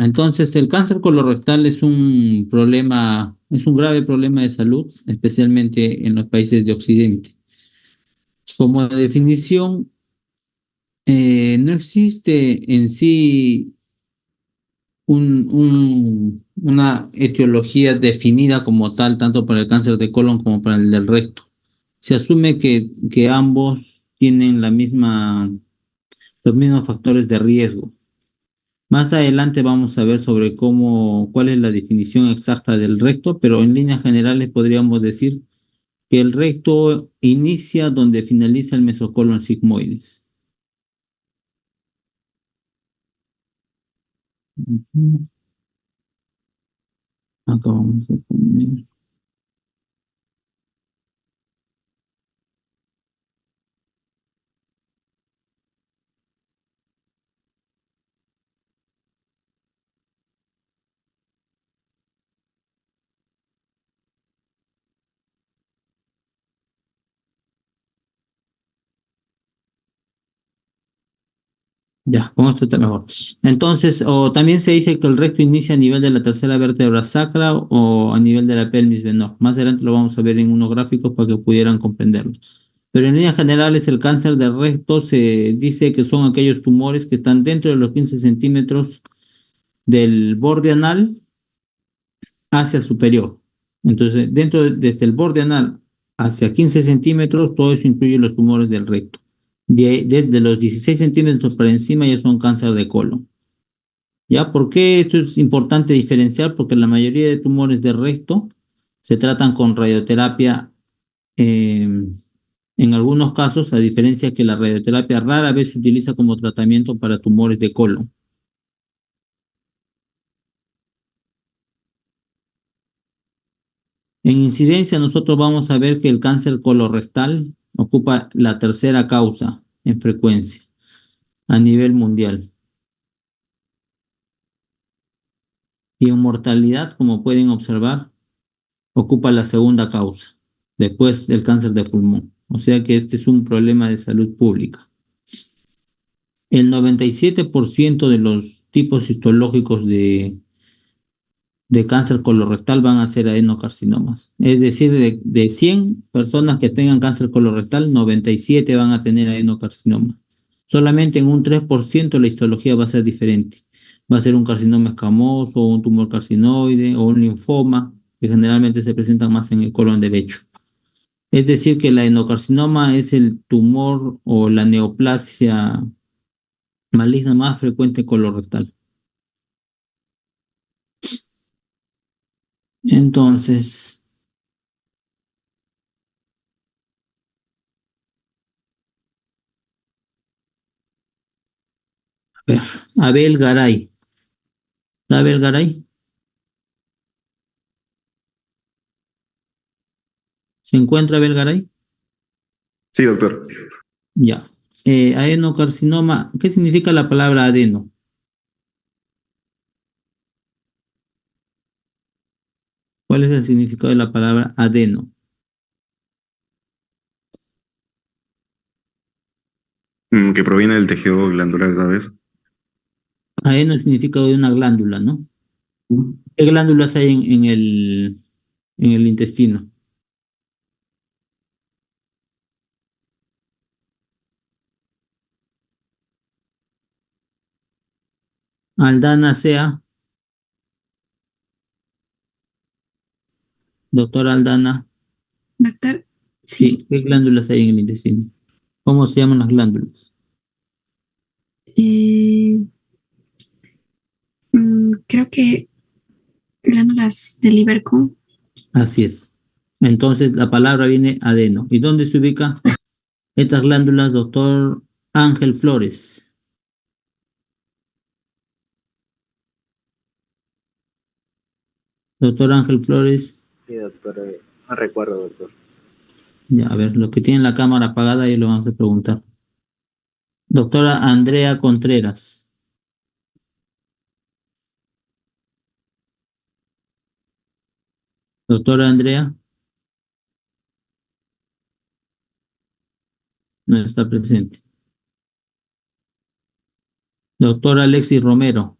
entonces el cáncer colorectal es un problema, es un grave problema de salud, especialmente en los países de Occidente. Como definición, no existe en sí una etiología definida como tal, tanto para el cáncer de colon como para el del recto. Se asume que ambos tienen los mismos factores de riesgo. Más adelante vamos a ver sobre cuál es la definición exacta del recto, pero en líneas generales podríamos decir que el recto inicia donde finaliza el mesocolon sigmoides. Ujú. Acá vamos a poner. Ya, con esto está mejor. Entonces, o también se dice que el recto inicia a nivel de la tercera vértebra sacra o a nivel de la pelvis menor. Más adelante lo vamos a ver en unos gráficos para que pudieran comprenderlo. Pero en líneas generales, el cáncer del recto se dice que son aquellos tumores que están dentro de los 15 centímetros del borde anal hacia superior. Entonces, desde el borde anal hacia 15 centímetros, todo eso incluye los tumores del recto. Desde los 16 centímetros para encima ya son cáncer de colon. ¿Ya? ¿Por qué esto es importante diferenciar? Porque la mayoría de tumores de recto se tratan con radioterapia, eh, en algunos casos, a diferencia que la radioterapia rara vez se utiliza como tratamiento para tumores de colon. En incidencia, nosotros vamos a ver que el cáncer colorectal ocupa la tercera causa en frecuencia a nivel mundial. Y en mortalidad, como pueden observar, ocupa la segunda causa, después del cáncer de pulmón. O sea que este es un problema de salud pública. El 97% de los tipos histológicos de cáncer colorectal van a ser adenocarcinomas. Es decir, de 100 personas que tengan cáncer colorectal, 97 van a tener adenocarcinoma. Solamente en un 3% la histología va a ser diferente. Va a ser un carcinoma escamoso, o un tumor carcinoide, o un linfoma, que generalmente se presentan más en el colon derecho. Es decir, que el adenocarcinoma es el tumor o la neoplasia maligna más frecuente colorectal. Entonces, a ver, Abel Garay. ¿Sabe Abel Garay? ¿Se encuentra Abel Garay? Sí, doctor. Ya. Adenocarcinoma, ¿qué significa la palabra adeno? ¿Cuál es el significado de la palabra adeno? Que proviene del tejido glandular, ¿sabes? Adeno significa de una glándula, ¿no? ¿Qué glándulas hay en el intestino? Aldana sea, doctora Aldana, Doctor, sí. sí, ¿qué glándulas hay en el intestino? ¿Cómo se llaman las glándulas? eh, Creo que glándulas del Iberco. Así es. Entonces la palabra viene adeno. ¿Y dónde se ubica estas glándulas, doctor Ángel Flores? Doctor Ángel Flores, Sí, doctor, no recuerdo, doctor. ya, a ver, los que tienen la cámara apagada, ahí lo vamos a preguntar. Doctora Andrea Contreras. Doctora Andrea, no está presente. Doctor Alexis Romero.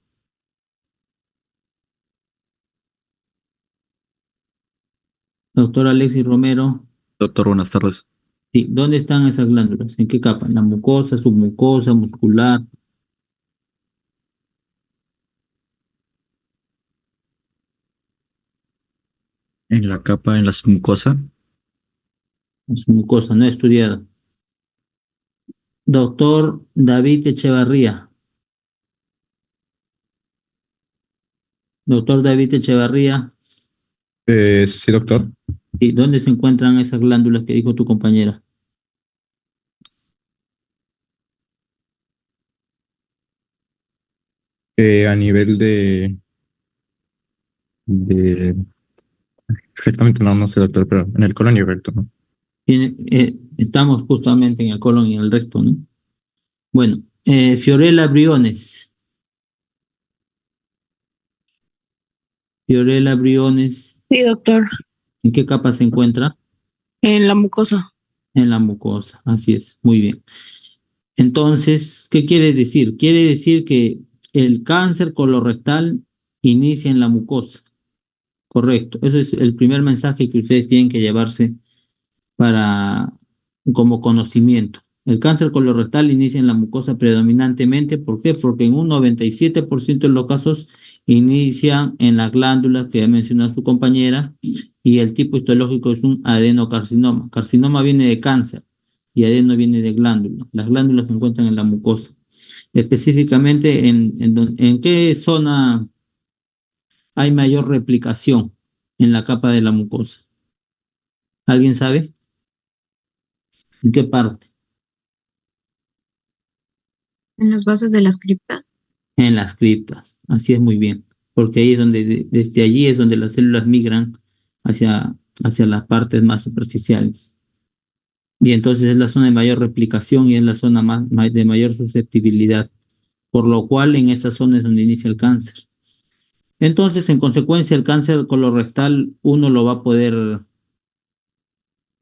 Doctor Alexis Romero. Doctor, buenas tardes. Sí, ¿dónde están esas glándulas? ¿En qué capa? ¿En la mucosa, submucosa, muscular? En la capa, en la submucosa. En submucosa, no he estudiado. Doctor David Echevarría. Doctor David Echevarría. Sí, doctor. ¿Y dónde se encuentran esas glándulas que dijo tu compañera? A nivel de... Exactamente, no sé, doctor, pero en el colon y el recto, ¿no? Estamos justamente en el colon y en el recto, ¿no? Bueno, Fiorella Briones. Fiorella Briones, Sí, doctor, ¿en qué capa se encuentra? en la mucosa. En la mucosa, así es, muy bien. Entonces, ¿qué quiere decir? Quiere decir que el cáncer colorectal inicia en la mucosa, correcto. Eso es el primer mensaje que ustedes tienen que llevarse para como conocimiento. El cáncer colorectal inicia en la mucosa predominantemente, ¿por qué? Porque en un 97% de los casos inicia en las glándulas que ya mencionó su compañera y el tipo histológico es un adenocarcinoma. Carcinoma viene de cáncer y adeno viene de glándula. Las glándulas se encuentran en la mucosa. Específicamente, ¿en qué zona hay mayor replicación en la capa de la mucosa? ¿Alguien sabe? ¿En qué parte? En las bases de las criptas. En las criptas, así es muy bien, porque ahí es donde, desde allí es donde las células migran hacia las partes más superficiales. Y entonces es la zona de mayor replicación y es la zona de mayor susceptibilidad, por lo cual en esa zona es donde inicia el cáncer. Entonces, en consecuencia, el cáncer colorectal uno lo va a poder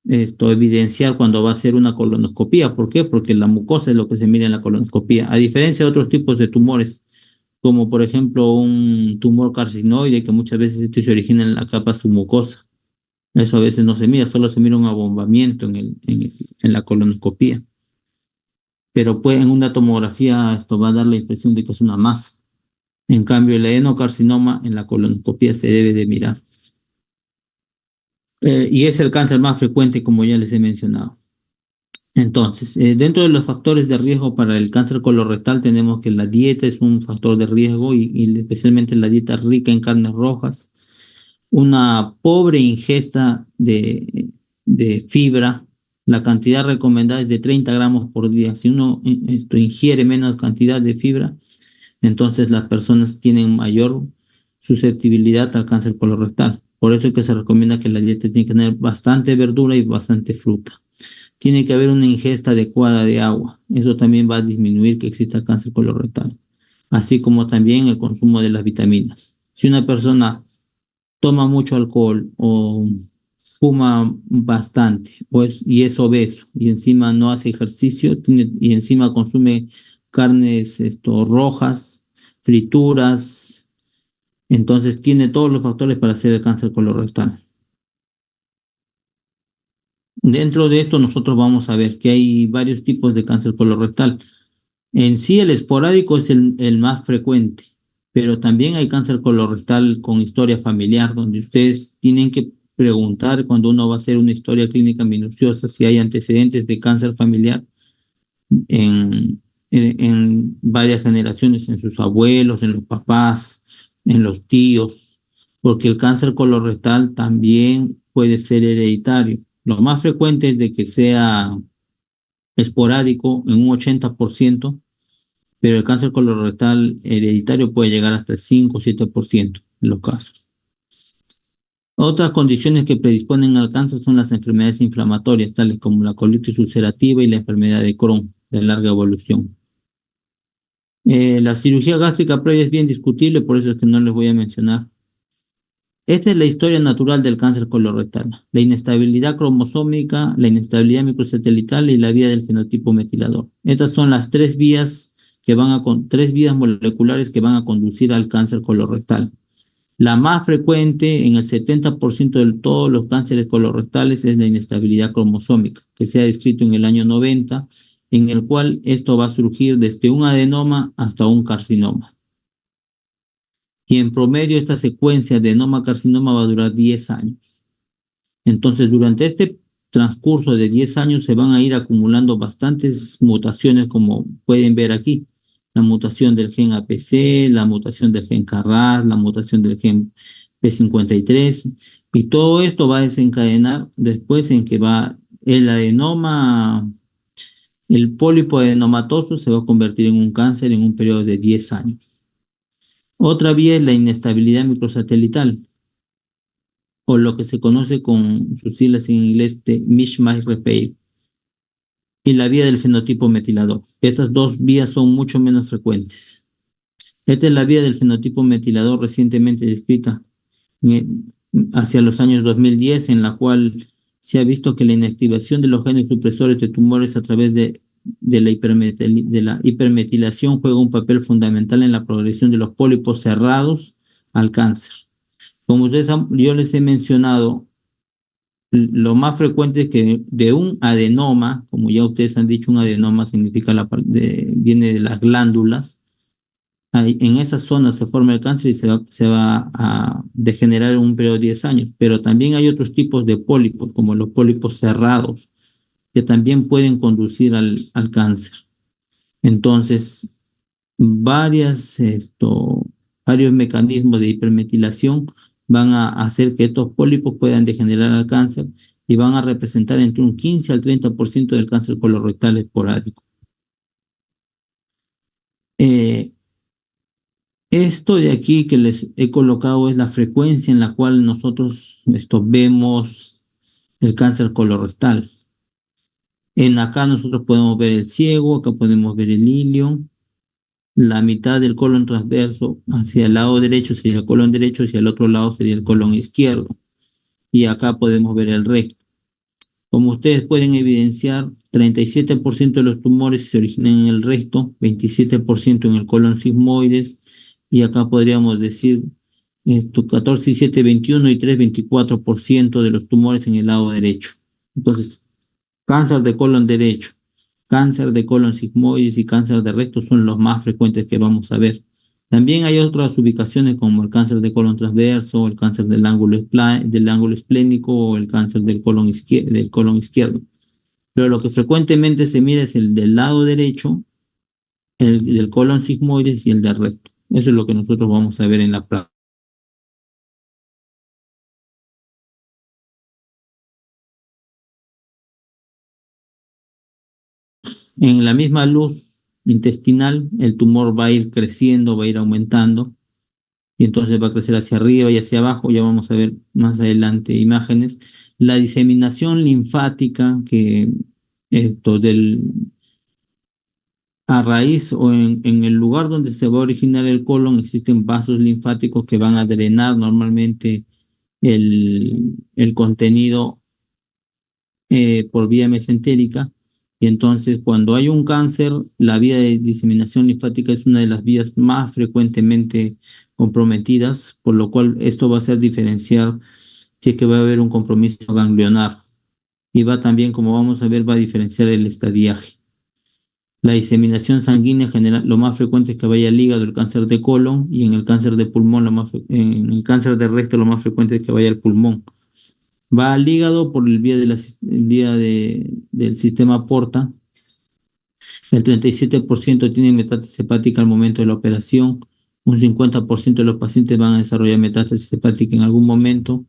evidenciar cuando va a hacer una colonoscopía. ¿Por qué? Porque la mucosa es lo que se mira en la colonoscopía, a diferencia de otros tipos de tumores como por ejemplo un tumor carcinoide que muchas veces este se origina en la capa submucosa. Eso a veces no se mira, solo se mira un abombamiento en la colonoscopía. Pero pues, en una tomografía esto va a dar la impresión de que es una masa. En cambio, el adenocarcinoma en la colonoscopía se debe de mirar. Y es el cáncer más frecuente, como ya les he mencionado. Entonces, dentro de los factores de riesgo para el cáncer colorectal tenemos que la dieta es un factor de riesgo y especialmente la dieta rica en carnes rojas, una pobre ingesta de fibra, la cantidad recomendada es de 30 gramos por día. Si uno esto ingiere menos cantidad de fibra, entonces las personas tienen mayor susceptibilidad al cáncer colorectal. Por eso es que se recomienda que la dieta tiene que tener bastante verdura y bastante fruta. Tiene que haber una ingesta adecuada de agua. Eso también va a disminuir que exista cáncer colorectal, así como también el consumo de las vitaminas. Si una persona toma mucho alcohol o fuma bastante y es obeso y encima no hace ejercicio y encima consume carnes rojas, frituras, entonces tiene todos los factores para hacer el cáncer colorectal. Dentro de esto nosotros vamos a ver que hay varios tipos de cáncer colorectal. En sí el esporádico es el más frecuente, pero también hay cáncer colorectal con historia familiar, donde ustedes tienen que preguntar cuando uno va a hacer una historia clínica minuciosa si hay antecedentes de cáncer familiar en, en varias generaciones, en sus abuelos, en los papás, en los tíos, porque el cáncer colorectal también puede ser hereditario. Lo más frecuente es de que sea esporádico en un 80%, pero el cáncer colorectal hereditario puede llegar hasta el 5 o 7% en los casos. Otras condiciones que predisponen al cáncer son las enfermedades inflamatorias, tales como la colitis ulcerativa y la enfermedad de Crohn, de larga evolución. La cirugía gástrica previa es bien discutible, por eso es que no les voy a mencionar. Esta es la historia natural del cáncer colorectal: la inestabilidad cromosómica, la inestabilidad microsatelital y la vía del fenotipo metilador. Estas son las tres vías moleculares que van a conducir al cáncer colorectal. La más frecuente en el 70% de todos los cánceres colorectales es la inestabilidad cromosómica, que se ha descrito en el año 90, en el cual esto va a surgir desde un adenoma hasta un carcinoma. Y en promedio esta secuencia de adenoma-carcinoma va a durar 10 años. Entonces, durante este transcurso de 10 años se van a ir acumulando bastantes mutaciones, como pueden ver aquí. La mutación del gen APC, la mutación del gen KRAS, la mutación del gen P53, y todo esto va a desencadenar después en que va el adenoma, el pólipo adenomatoso se va a convertir en un cáncer en un periodo de 10 años. Otra vía es la inestabilidad microsatelital, o lo que se conoce con sus siglas en inglés de mismatch repair, y la vía del fenotipo metilador. Estas dos vías son mucho menos frecuentes. Esta es la vía del fenotipo metilador recientemente descrita hacia los años 2010, en la cual se ha visto que la inactivación de los genes supresores de tumores a través de la hipermetilación juega un papel fundamental en la progresión de los pólipos cerrados al cáncer. Como yo les he mencionado, lo más frecuente es que de un adenoma, como ya ustedes han dicho, un adenoma significa viene de las glándulas. En esa zona se forma el cáncer y se va a degenerar en un periodo de 10 años. Pero también hay otros tipos de pólipos, como los pólipos cerrados, que también pueden conducir al cáncer. Entonces, varios mecanismos de hipermetilación van a hacer que estos pólipos puedan degenerar al cáncer y van a representar entre un 15 al 30% del cáncer colorectal esporádico. Esto de aquí que les he colocado es la frecuencia en la cual nosotros vemos el cáncer colorectal. Acá nosotros podemos ver el ciego, acá podemos ver el ilio. La mitad del colon transverso hacia el lado derecho sería el colon derecho, hacia el otro lado sería el colon izquierdo. Y acá podemos ver el recto. Como ustedes pueden evidenciar, 37% de los tumores se originan en el recto, 27% en el colon sigmoides, y acá podríamos decir 14 y 7, 21 y 3, 24% de los tumores en el lado derecho. Entonces, cáncer de colon derecho, cáncer de colon sigmoides y cáncer de recto son los más frecuentes que vamos a ver. También hay otras ubicaciones como el cáncer de colon transverso, el cáncer del ángulo esplénico o el cáncer del colon izquierdo. Pero lo que frecuentemente se mira es el del lado derecho, el del colon sigmoides y el del recto. Eso es lo que nosotros vamos a ver en la práctica. En la misma luz intestinal, el tumor va a ir creciendo, va a ir aumentando, y entonces va a crecer hacia arriba y hacia abajo. Ya vamos a ver más adelante imágenes. La diseminación linfática, que a raíz o en el lugar donde se va a originar el colon, existen vasos linfáticos que van a drenar normalmente el contenido por vía mesentérica. Y entonces, cuando hay un cáncer, la vía de diseminación linfática es una de las vías más frecuentemente comprometidas, por lo cual esto va a hacer diferenciar si es que va a haber un compromiso ganglionar. Y va también, como vamos a ver, va a diferenciar el estadiaje. La diseminación sanguínea general, lo más frecuente es que vaya al hígado, el cáncer de colon, y en el cáncer de pulmón, en el cáncer de recto, lo más frecuente es que vaya al pulmón. Va al hígado por el vía del sistema porta. El 37% tiene metástasis hepática al momento de la operación. Un 50% de los pacientes van a desarrollar metástasis hepática en algún momento.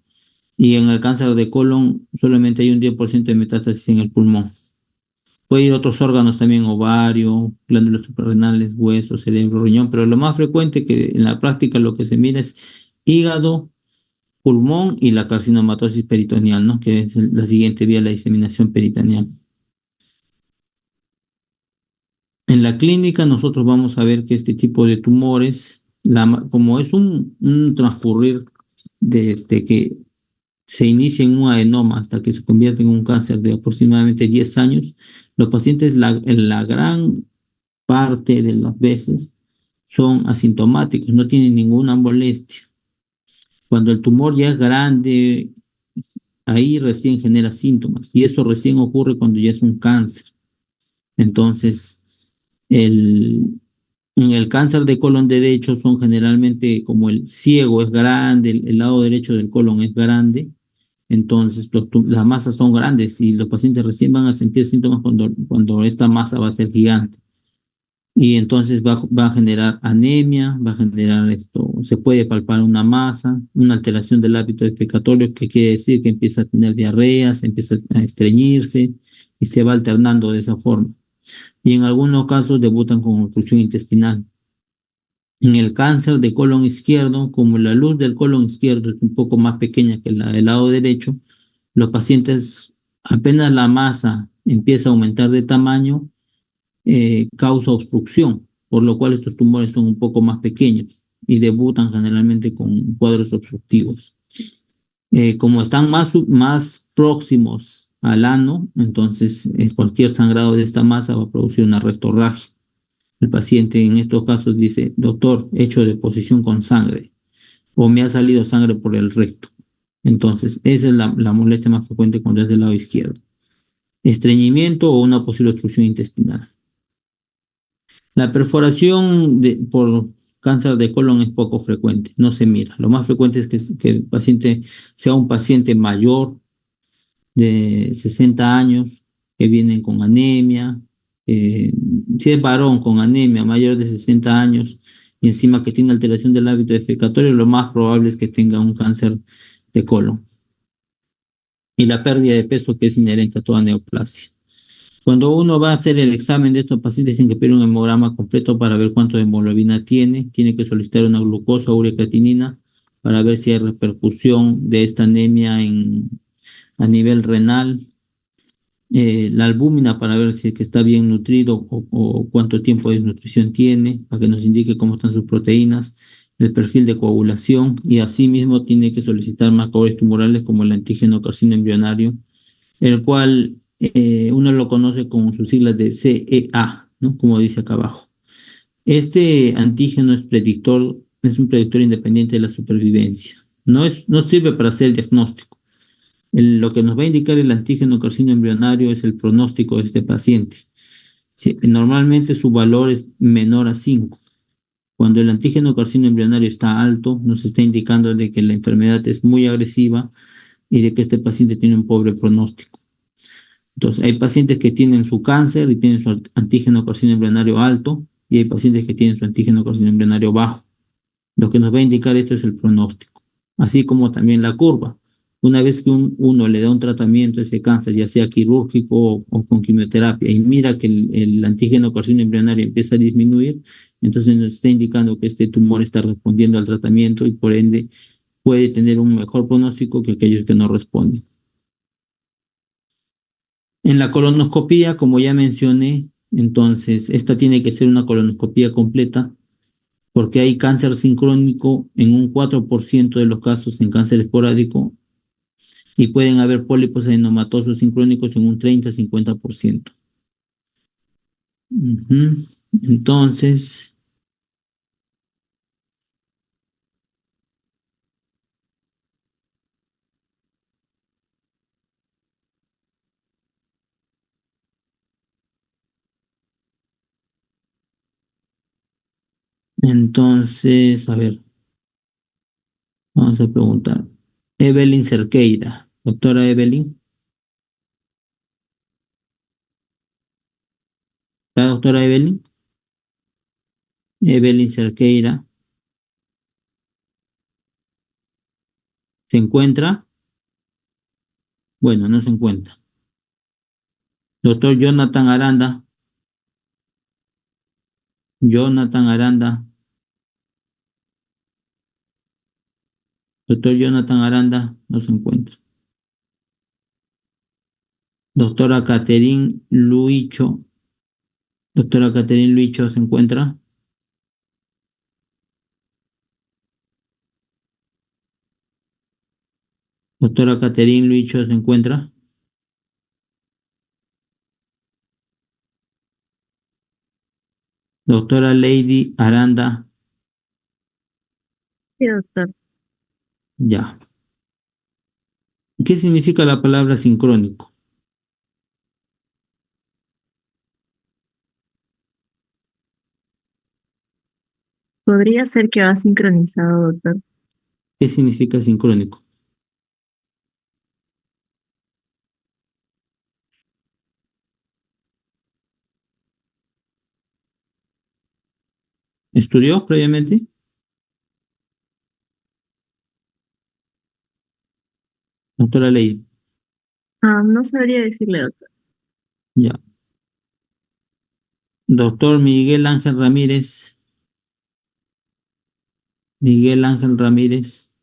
Y en el cáncer de colon solamente hay un 10% de metástasis en el pulmón. Puede ir a otros órganos también, ovario, glándulas suprarrenales, huesos, cerebro, riñón, pero lo más frecuente que en la práctica lo que se mira es hígado, pulmón y la carcinomatosis peritoneal, ¿no? Que es la siguiente vía, la diseminación peritoneal. En la clínica nosotros vamos a ver que este tipo de tumores, como es un transcurrir desde que se inicia en un adenoma hasta que se convierte en un cáncer de aproximadamente 10 años, los pacientes, en la gran parte de las veces, son asintomáticos, no tienen ninguna molestia. Cuando el tumor ya es grande, ahí recién genera síntomas y eso recién ocurre cuando ya es un cáncer. Entonces, el, en el cáncer de colon derecho son generalmente como el ciego es grande, el lado derecho del colon es grande, entonces las masas son grandes y los pacientes recién van a sentir síntomas cuando esta masa va a ser gigante. Y entonces va a generar anemia, va a generar esto, se puede palpar una masa, una alteración del hábito defecatorio, que quiere decir que empieza a tener diarrea, se empieza a estreñirse y se va alternando de esa forma. Y en algunos casos debutan con obstrucción intestinal. En el cáncer de colon izquierdo, como la luz del colon izquierdo es un poco más pequeña que la del lado derecho, los pacientes, apenas la masa empieza a aumentar de tamaño, causa obstrucción, por lo cual estos tumores son un poco más pequeños y debutan generalmente con cuadros obstructivos. Como están más próximos al ano, entonces cualquier sangrado de esta masa va a producir una rectorragia. El paciente en estos casos dice, doctor, he hecho deposición con sangre o me ha salido sangre por el recto. Entonces, esa es la molestia más frecuente cuando es del lado izquierdo. Estreñimiento o una posible obstrucción intestinal. La perforación por cáncer de colon es poco frecuente, no se mira. Lo más frecuente es que el paciente sea un paciente mayor de 60 años, que vienen con anemia, si es varón con anemia mayor de 60 años y encima que tiene alteración del hábito defecatorio, lo más probable es que tenga un cáncer de colon. Y la pérdida de peso que es inherente a toda neoplasia. Cuando uno va a hacer el examen de estos pacientes, tienen que pedir un hemograma completo para ver cuánto de hemoglobina tiene que solicitar una glucosa o ureacreatinina para ver si hay repercusión de esta anemia a nivel renal, la albúmina para ver si es que está bien nutrido o cuánto tiempo de nutrición tiene, para que nos indique cómo están sus proteínas, el perfil de coagulación y asimismo tiene que solicitar marcadores tumorales como el antígeno carcino embrionario, el cual uno lo conoce con sus siglas de CEA, ¿no? Como dice acá abajo. Este antígeno es un predictor independiente de la supervivencia. No sirve para hacer el diagnóstico. Lo que nos va a indicar el antígeno carcino embrionario es el pronóstico de este paciente. Normalmente su valor es menor a 5. Cuando el antígeno carcino embrionario está alto, nos está indicando de que la enfermedad es muy agresiva y de que este paciente tiene un pobre pronóstico. Entonces, hay pacientes que tienen su cáncer y tienen su antígeno carcino embrionario alto y hay pacientes que tienen su antígeno carcino embrionario bajo. Lo que nos va a indicar esto es el pronóstico, así como también la curva. Una vez que uno le da un tratamiento a ese cáncer, ya sea quirúrgico o con quimioterapia, y mira que el antígeno carcino embrionario empieza a disminuir, entonces nos está indicando que este tumor está respondiendo al tratamiento y por ende puede tener un mejor pronóstico que aquellos que no responden. En la colonoscopía, como ya mencioné, entonces esta tiene que ser una colonoscopía completa porque hay cáncer sincrónico en un 4% de los casos en cáncer esporádico y pueden haber pólipos adenomatosos sincrónicos en un 30-50%. Entonces, a ver, vamos a preguntar. Evelyn Cerqueira, doctora Evelyn. ¿La doctora Evelyn? Evelyn Cerqueira. ¿Se encuentra? Bueno, no se encuentra. Doctor Jonathan Aranda. Jonathan Aranda. Doctor Jonathan Aranda no se encuentra. Doctora Catherine Luicho. Doctora Catherine Luicho se encuentra. Doctora Catherine Luicho se encuentra. Doctora Lady Aranda. Sí, doctor. Ya. ¿Qué significa la palabra sincrónico? Podría ser que va sincronizado, doctor. ¿Qué significa sincrónico? ¿Estudió previamente? Doctora Ley. Ah, no sabría decirle, doctor. Ya. Doctor Miguel Ángel Ramírez. Miguel Ángel Ramírez.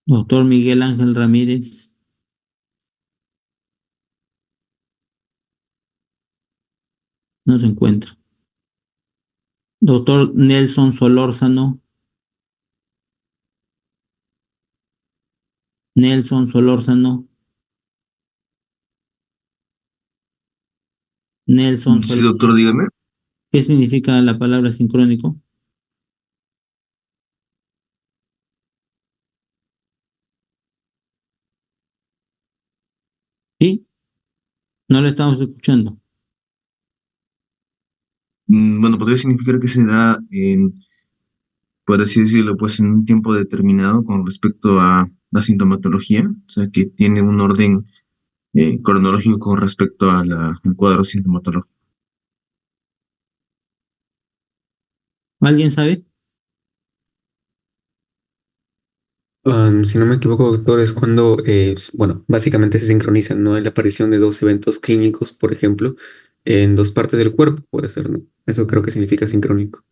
Doctor Miguel Ángel Ramírez. No se encuentra. Doctor Nelson Solórzano. Nelson Solórzano. Nelson Sí, Solórzano. doctor, dígame. ¿Qué significa la palabra sincrónico? ¿Sí? No lo estamos escuchando. Bueno, podría significar que se da en, por así decirlo, pues en un tiempo determinado con respecto a la sintomatología, o sea, que tiene un orden cronológico con respecto a al cuadro sintomatológico. ¿Alguien sabe? Si no me equivoco, doctor, es cuando, bueno, básicamente se sincronizan, ¿no? En la aparición de dos eventos clínicos, por ejemplo, en dos partes del cuerpo, puede ser, ¿no? Eso creo que significa sincrónico.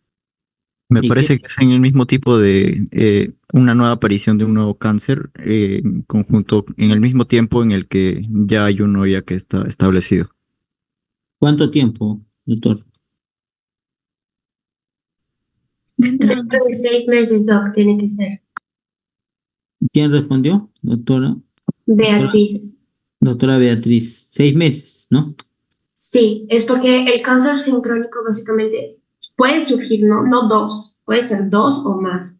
Me ¿Y qué? parece que es en el mismo tipo de una nueva aparición de un nuevo cáncer en conjunto, en el mismo tiempo en el que ya hay uno ya que está establecido. ¿Cuánto tiempo, doctor? Dentro de 6 meses, Doc, tiene que ser. ¿Quién respondió? Doctora. Doctora, Beatriz. doctora Beatriz. 6 meses, ¿no? Sí, es porque el cáncer sincrónico básicamente puede surgir, ¿no? No dos, puede ser dos o más,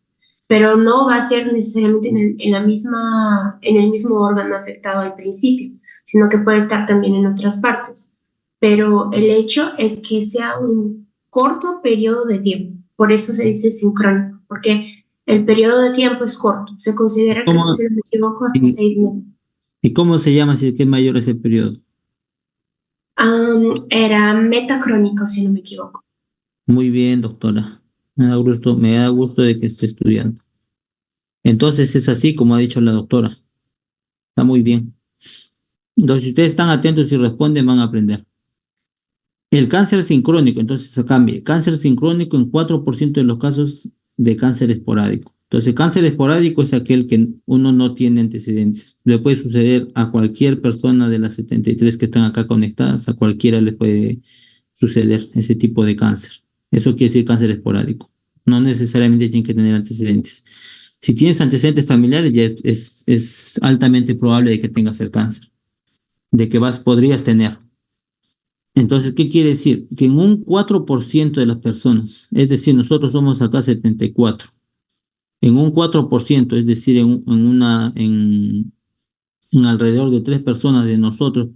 pero no va a ser necesariamente en el mismo órgano afectado al principio, sino que puede estar también en otras partes. Pero el hecho es que sea un corto periodo de tiempo, por eso se dice sincrónico, porque el periodo de tiempo es corto, se considera, creo que ¿Cómo, si no me equivoco, hasta y, 6 meses. y cómo se llama si es que es mayor ese periodo? Era metacrónico, si no me equivoco. Muy bien, doctora. Me da gusto de que esté estudiando. Entonces es así como ha dicho la doctora. Está muy bien. Entonces, si ustedes están atentos y responden, van a aprender. El cáncer sincrónico, entonces se cambia. Cáncer sincrónico en 4% de los casos de cáncer esporádico. Entonces, cáncer esporádico es aquel que uno no tiene antecedentes. Le puede suceder a cualquier persona de las 73 que están acá conectadas, a cualquiera le puede suceder ese tipo de cáncer. Eso quiere decir cáncer esporádico. No necesariamente tiene que tener antecedentes. Si tienes antecedentes familiares, ya es altamente probable de que tengas el cáncer, de que podrías tener. Entonces, ¿qué quiere decir? Que en un 4% de las personas, es decir, nosotros somos acá 74, en un 4%, es decir, en alrededor de 3 personas de nosotros,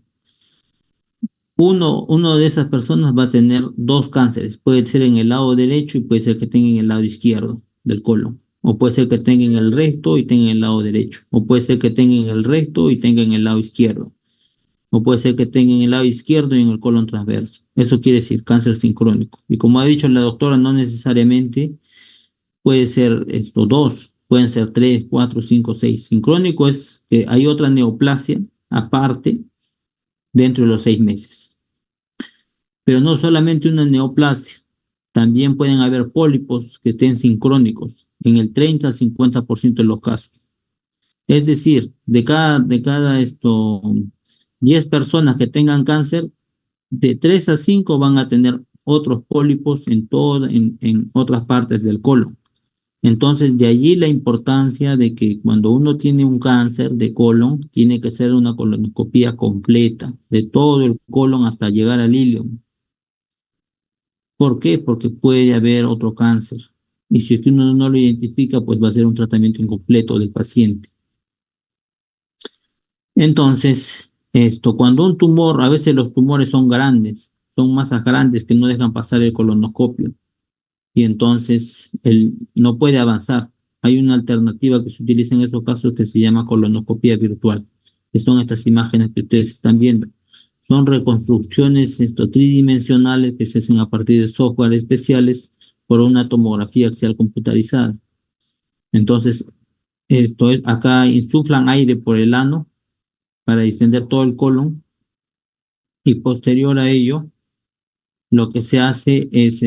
uno de esas personas va a tener dos cánceres. Puede ser en el lado derecho y puede ser que tenga en el lado izquierdo del colon. O puede ser que tenga en el recto y tenga en el lado derecho. O puede ser que tenga en el recto y tenga en el lado izquierdo. O puede ser que tenga en el lado izquierdo y en el colon transverso. Eso quiere decir cáncer sincrónico. Y como ha dicho la doctora, no necesariamente puede ser esto dos, pueden ser tres, cuatro, cinco, seis. Sincrónico es que hay otra neoplasia aparte dentro de los 6 meses. Pero no solamente una neoplasia, también pueden haber pólipos que estén sincrónicos en el 30 al 50% de los casos. Es decir, de cada 10 personas que tengan cáncer, de 3 a 5 van a tener otros pólipos en otras partes del colon. Entonces, de allí la importancia de que cuando uno tiene un cáncer de colon, tiene que ser una colonoscopía completa, de todo el colon hasta llegar al ileum. ¿Por qué? Porque puede haber otro cáncer. Y si usted no lo identifica, pues va a ser un tratamiento incompleto del paciente. Entonces, cuando un tumor, a veces los tumores son grandes, son masas grandes que no dejan pasar el colonoscopio y entonces él no puede avanzar. Hay una alternativa que se utiliza en esos casos que se llama colonoscopia virtual, que son estas imágenes que ustedes están viendo. Son reconstrucciones tridimensionales que se hacen a partir de software especiales por una tomografía axial computarizada. Entonces, acá insuflan aire por el ano para distender todo el colon y posterior a ello lo que se hace es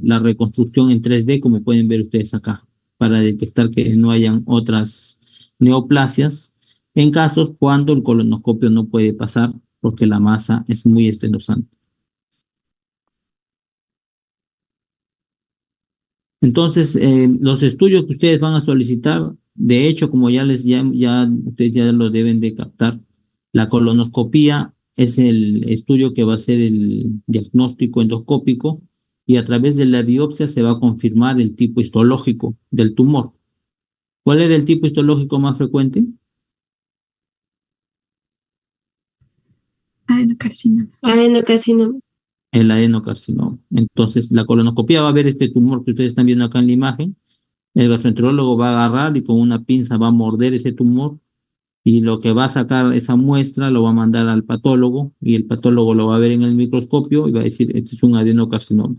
la reconstrucción en 3D, como pueden ver ustedes acá, para detectar que no hayan otras neoplasias en casos cuando el colonoscopio no puede pasar porque la masa es muy estenosante. Entonces, los estudios que ustedes van a solicitar, de hecho, como ustedes ya lo deben de captar, la colonoscopía es el estudio que va a ser el diagnóstico endoscópico y a través de la biopsia se va a confirmar el tipo histológico del tumor. ¿Cuál era el tipo histológico más frecuente? Adenocarcinoma. Adenocarcinoma. El adenocarcinoma. Entonces, la colonoscopía va a ver este tumor que ustedes están viendo acá en la imagen. El gastroenterólogo va a agarrar y con una pinza va a morder ese tumor y lo que va a sacar esa muestra lo va a mandar al patólogo y el patólogo lo va a ver en el microscopio y va a decir, este es un adenocarcinoma.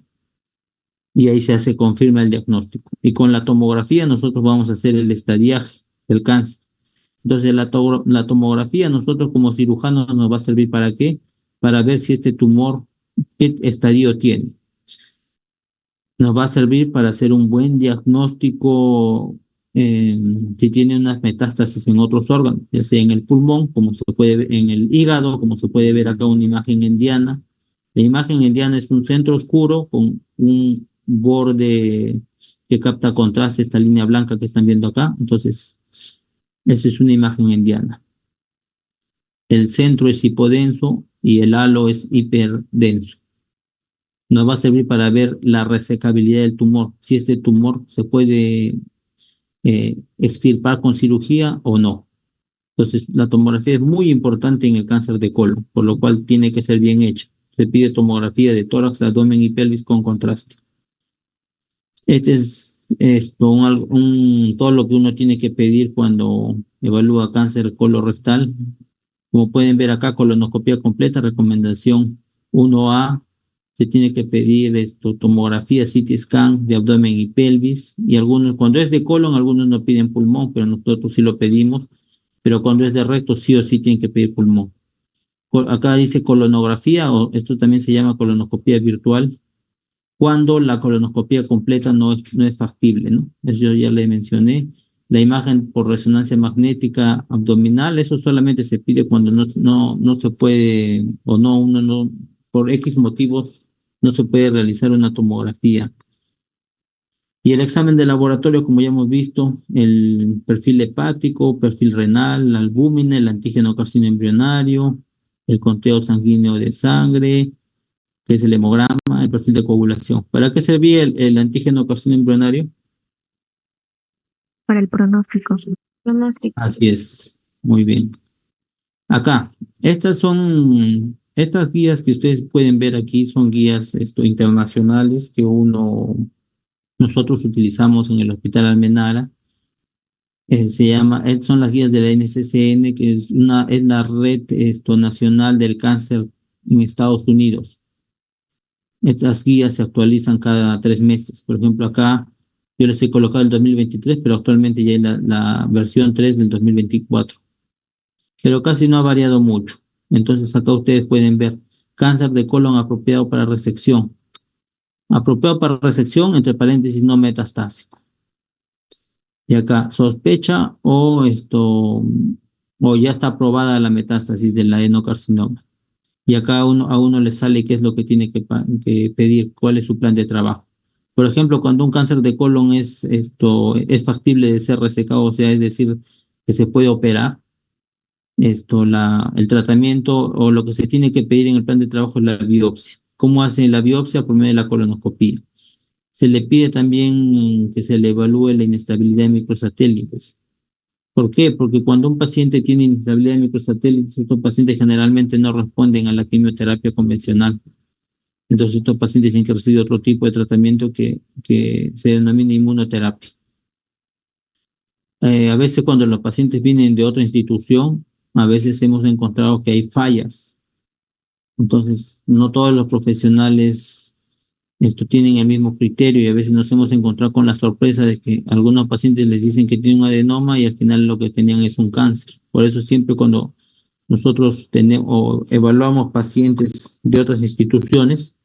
Y ahí confirma el diagnóstico. Y con la tomografía nosotros vamos a hacer el estadiaje del cáncer. Entonces la tomografía nosotros como cirujanos nos va a servir ¿para qué? Para ver si este tumor, qué estadio tiene. Nos va a servir para hacer un buen diagnóstico si tiene unas metástasis en otros órganos, ya sea en el pulmón, como se puede ver en el hígado, como se puede ver acá una imagen en diana. La imagen en diana es un centro oscuro con un borde que capta contraste, esta línea blanca que están viendo acá. Entonces, esa es una imagen en diana. El centro es hipodenso y el halo es hiperdenso. Nos va a servir para ver la resecabilidad del tumor, si este tumor se puede extirpar con cirugía o no. Entonces, la tomografía es muy importante en el cáncer de colon, por lo cual tiene que ser bien hecha. Se pide tomografía de tórax, abdomen y pelvis con contraste. Este es todo lo que uno tiene que pedir cuando evalúa cáncer colorectal. Como pueden ver acá, colonoscopia completa, recomendación 1A. Se tiene que pedir tomografía, CT scan de abdomen y pelvis. Y algunos, cuando es de colon, algunos no piden pulmón, pero nosotros sí lo pedimos. Pero cuando es de recto, sí o sí tienen que pedir pulmón. Acá dice colonografía, o esto también se llama colonoscopia virtual, cuando la colonoscopia completa no es factible, ¿no? Eso yo ya le mencioné. La imagen por resonancia magnética abdominal, eso solamente se pide cuando no se puede, o uno no, por X motivos, no se puede realizar una tomografía. Y el examen de laboratorio, como ya hemos visto, el perfil hepático, perfil renal, la albúmina, el antígeno carcino embrionario, el conteo sanguíneo de sangre, que es el hemograma, el perfil de coagulación. ¿Para qué servía el antígeno carcino embrionario? Para el pronóstico. Pronóstico. Así es, muy bien. Acá, estas guías que ustedes pueden ver aquí son guías internacionales que nosotros utilizamos en el Hospital Almenara. Son las guías de la NCCN, que es la red nacional del cáncer en Estados Unidos. Estas guías se actualizan cada 3 meses. Por ejemplo, acá yo les he colocado el 2023, pero actualmente ya hay la versión 3 del 2024. Pero casi no ha variado mucho. Entonces acá ustedes pueden ver cáncer de colon apropiado para resección. Apropiado para resección, entre paréntesis, no metastásico. Y acá, sospecha o ya está aprobada la metástasis del adenocarcinoma. Y acá a uno le sale qué es lo que tiene que pedir, cuál es su plan de trabajo. Por ejemplo, cuando un cáncer de colon es factible de ser resecado, o sea, es decir, que se puede operar, el tratamiento o lo que se tiene que pedir en el plan de trabajo es la biopsia. ¿Cómo hacen la biopsia? Por medio de la colonoscopía. se le pide también que se le evalúe la inestabilidad de microsatélites. ¿Por qué? Porque cuando un paciente tiene inestabilidad de microsatélites, estos pacientes generalmente no responden a la quimioterapia convencional. Entonces estos pacientes tienen que recibir otro tipo de tratamiento que se denomina inmunoterapia. A veces cuando los pacientes vienen de otra institución, a veces hemos encontrado que hay fallas. Entonces, no todos los profesionales tienen el mismo criterio y a veces nos hemos encontrado con la sorpresa de que algunos pacientes les dicen que tienen un adenoma y al final lo que tenían es un cáncer. Por eso siempre cuando nosotros tenemos o evaluamos pacientes de otras instituciones,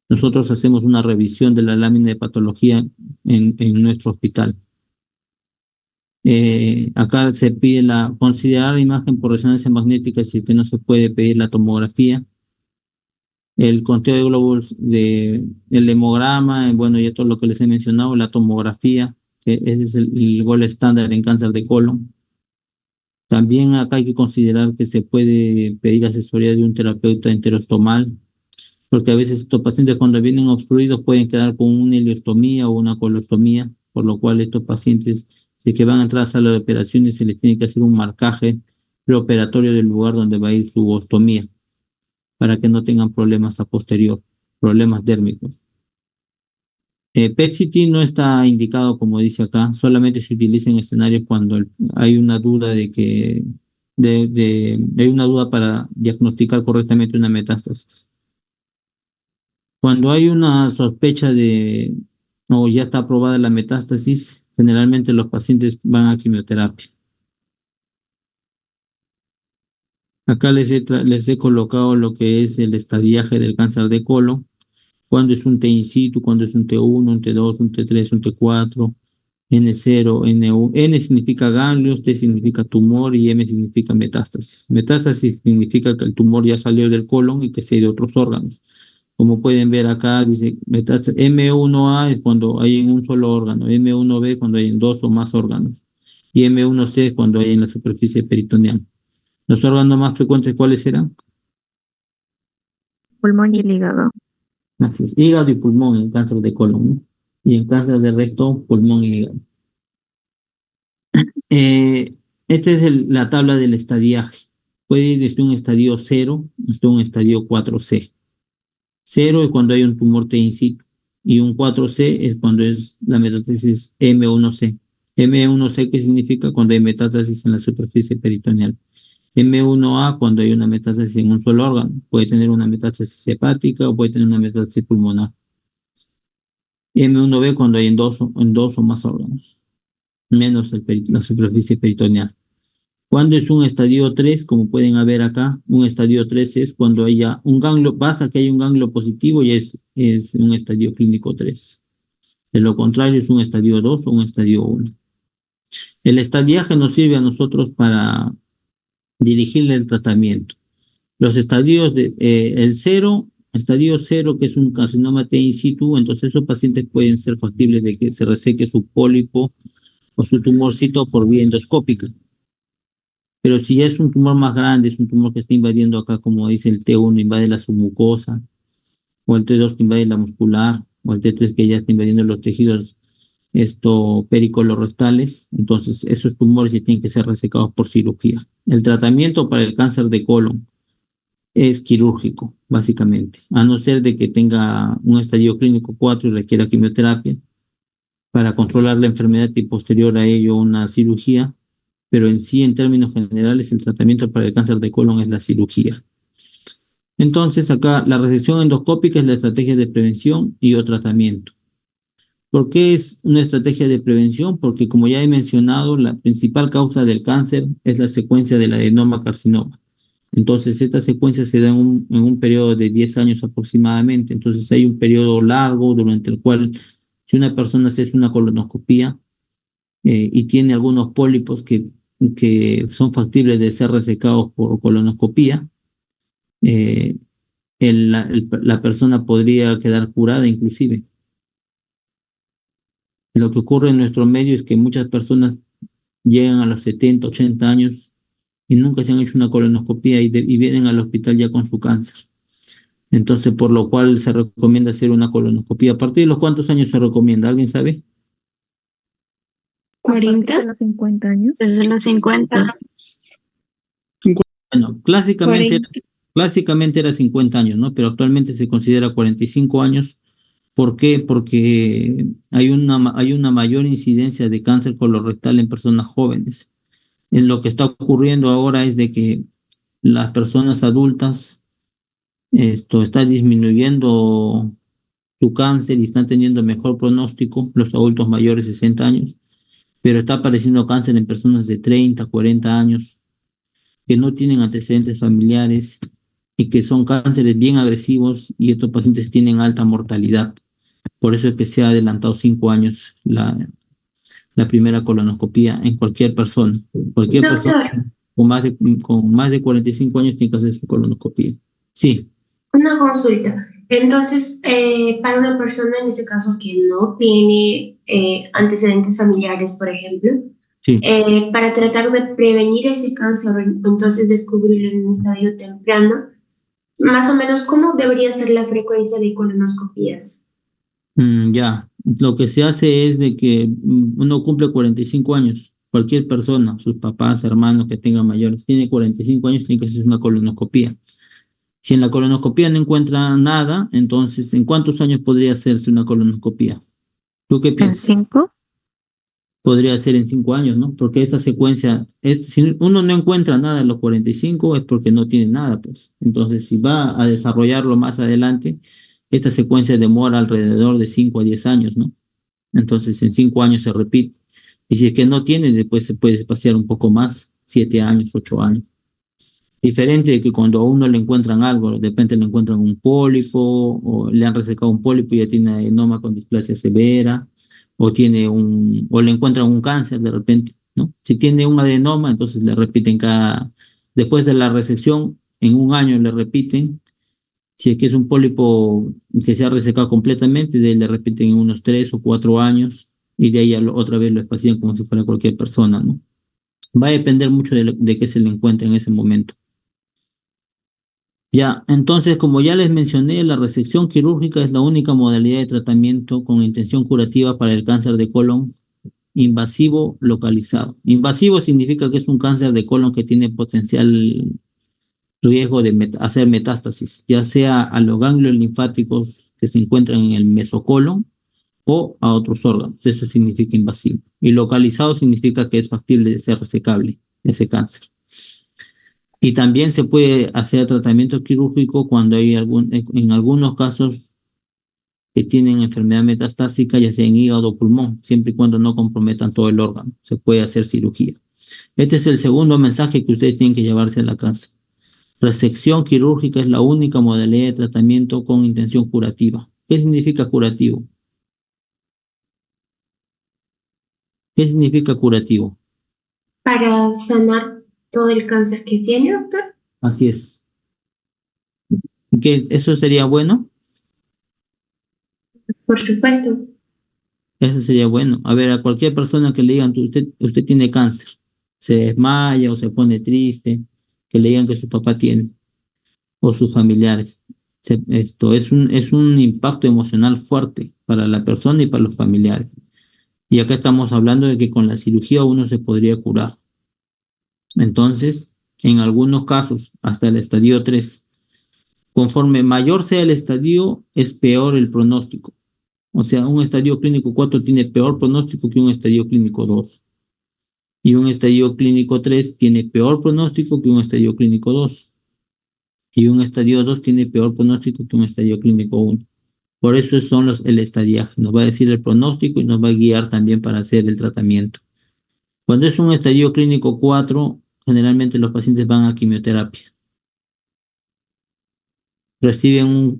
nosotros hacemos una revisión de la lámina de patología en nuestro hospital. Acá se pide considerar la imagen por resonancia magnética si es que no se puede pedir la tomografía. El conteo de glóbulos, el hemograma, bueno, ya todo lo que les he mencionado, la tomografía, que ese es el gol estándar en cáncer de colon. También acá hay que considerar que se puede pedir asesoría de un terapeuta enterostomal, porque a veces estos pacientes cuando vienen obstruidos pueden quedar con una ileostomía o una colostomía, por lo cual estos pacientes, si es que van a entrar a sala de operaciones, se les tiene que hacer un marcaje preoperatorio del lugar donde va a ir su ostomía, para que no tengan problemas a posterior, problemas dérmicos. PET-CT no está indicado, como dice acá, solamente se utiliza en escenarios cuando hay una duda hay una duda para diagnosticar correctamente una metástasis. Cuando hay una sospecha o ya está aprobada la metástasis, generalmente los pacientes van a quimioterapia. Acá les he colocado lo que es el estadiaje del cáncer de colon, cuando es un T in situ, cuando es un T1, un T2, un T3, un T4, N0, N1. N significa ganglios, T significa tumor y M significa metástasis. Metástasis significa que el tumor ya salió del colon y que se ha ido a otros órganos. Como pueden ver acá, dice metástasis. M1A es cuando hay en un solo órgano, M1B cuando hay en dos o más órganos, y M1C es cuando hay en la superficie peritoneal. ¿Los órganos más frecuentes cuáles serán? Pulmón y el hígado. Así es, hígado y pulmón en cáncer de colon, ¿no? Y en cáncer de recto, pulmón y hígado. Esta es la tabla del estadiaje. Puede ir desde un estadio 0 hasta un estadio 4C. 0 es cuando hay un tumor T in situ y un 4C es cuando es la metástasis M1C. M1C, ¿qué significa? Cuando hay metástasis en la superficie peritoneal. M1A cuando hay una metástasis en un solo órgano. Puede tener una metástasis hepática o puede tener una metástasis pulmonar. M1B cuando hay en dos o más órganos, menos la superficie peritoneal. Cuando es un estadio 3, como pueden ver acá, un estadio 3 es cuando haya un ganglio, basta que haya un ganglio positivo y es un estadio clínico 3. De lo contrario es un estadio 2 o un estadio 1. El estadiaje nos sirve a nosotros para dirigirle el tratamiento. Los estadios el estadio 0, que es un carcinoma T in situ, entonces esos pacientes pueden ser factibles de que se reseque su pólipo o su tumorcito por vía endoscópica. Pero si ya es un tumor más grande, es un tumor que está invadiendo acá, como dice el T1, invade la submucosa, o el T2 que invade la muscular, o el T3 que ya está invadiendo los tejidos pericolorectales, entonces esos tumores ya tienen que ser resecados por cirugía. El tratamiento para el cáncer de colon es quirúrgico, básicamente, a no ser de que tenga un estadio clínico 4 y requiera quimioterapia para controlar la enfermedad y posterior a ello una cirugía, pero en sí, en términos generales, el tratamiento para el cáncer de colon es la cirugía. Entonces, acá la resección endoscópica es la estrategia de prevención y o tratamiento. ¿Por qué es una estrategia de prevención? Porque, como ya he mencionado, la principal causa del cáncer es la secuencia del adenoma carcinoma. Entonces, esta secuencia se da en un periodo de 10 años aproximadamente. Entonces, hay un periodo largo durante el cual, si una persona se hace una colonoscopía y tiene algunos pólipos que son factibles de ser resecados por colonoscopía, la persona podría quedar curada inclusive. Lo que ocurre en nuestro medio es que muchas personas llegan a los 70, 80 años y nunca se han hecho una colonoscopía y vienen al hospital ya con su cáncer. Entonces, por lo cual se recomienda hacer una colonoscopia. ¿A partir de los cuántos años se recomienda? ¿Alguien sabe? A partir de 40, los 50 años. desde los 50, Bueno, 40. clásicamente era 50 años, ¿no? Pero actualmente se considera 45 años. ¿Por qué? Porque hay una mayor incidencia de cáncer colorectal en personas jóvenes. Lo que está ocurriendo ahora es de que las personas adultas, esto está disminuyendo su cáncer y están teniendo mejor pronóstico, los adultos mayores de 60 años, pero está apareciendo cáncer en personas de 30, 40 años que no tienen antecedentes familiares y que son cánceres bien agresivos y estos pacientes tienen alta mortalidad. Por eso es que se ha adelantado 5 años la primera colonoscopía en cualquier persona. Cualquier persona Doctor, con más de 45 años tiene que hacer su colonoscopía. Sí, una consulta. Entonces, para una persona en este caso que no tiene antecedentes familiares, por ejemplo, sí. para tratar de prevenir ese cáncer, entonces descubrirlo en un estadio temprano, más o menos, ¿cómo debería ser la frecuencia de colonoscopías? Ya, lo que se hace es de que uno cumple 45 años, cualquier persona, sus papás, hermanos que tengan mayores, tiene 45 años, tiene que hacer una colonoscopía. Si en la colonoscopía no encuentra nada, entonces, ¿en cuántos años podría hacerse una colonoscopía? ¿Tú qué ¿En piensas? 5? Podría ser en 5 años, ¿no? Porque esta secuencia, si uno no encuentra nada a los 45 es porque no tiene nada, pues. Entonces, si va a desarrollarlo más adelante, esta secuencia demora alrededor de 5 a 10 años, ¿no? Entonces, en 5 años se repite. Y si es que no tiene, después se puede espaciar un poco más, 7 años, 8 años. Diferente de que cuando a uno le encuentran algo, de repente le encuentran un pólipo, o le han resecado un pólipo y ya tiene adenoma con displasia severa, o le encuentran un cáncer de repente, ¿no? Si tiene un adenoma, entonces le repiten después de la resección, en un año le repiten. Si es que es un pólipo que se ha resecado completamente, de ahí le repiten en unos 3 o 4 años, y de ahí otra vez lo espacian como si fuera cualquier persona, ¿no? Va a depender mucho de qué se le encuentre en ese momento. Ya, entonces, como ya les mencioné, la resección quirúrgica es la única modalidad de tratamiento con intención curativa para el cáncer de colon invasivo localizado. Invasivo significa que es un cáncer de colon que tiene potencial riesgo de hacer metástasis, ya sea a los ganglios linfáticos que se encuentran en el mesocolon o a otros órganos. Eso significa invasivo. Y localizado significa que es factible de ser resecable ese cáncer. Y también se puede hacer tratamiento quirúrgico cuando hay en algunos casos que tienen enfermedad metastásica, ya sea en hígado o pulmón, siempre y cuando no comprometan todo el órgano. Se puede hacer cirugía. Este es el segundo mensaje que ustedes tienen que llevarse a la casa. Resección quirúrgica es la única modalidad de tratamiento con intención curativa. ¿Qué significa curativo? ¿Qué significa curativo? Para sanar todo el cáncer que tiene, doctor. Así es. ¿Qué, eso sería bueno? Por supuesto. Eso sería bueno. A ver, a cualquier persona que le digan, usted tiene cáncer, se desmaya o se pone triste, que le digan que su papá tiene, o sus familiares. Esto es un impacto emocional fuerte para la persona y para los familiares. Y acá estamos hablando de que con la cirugía uno se podría curar. Entonces, en algunos casos, hasta el estadio 3, conforme mayor sea el estadio, es peor el pronóstico. O sea, un estadio clínico 4 tiene peor pronóstico que un estadio clínico 2. Y un estadio clínico 3 tiene peor pronóstico que un estadio clínico 2. Y un estadio 2 tiene peor pronóstico que un estadio clínico 1. Por eso son el estadiaje. Nos va a decir el pronóstico y nos va a guiar también para hacer el tratamiento. Cuando es un estadio clínico 4, generalmente los pacientes van a quimioterapia. Reciben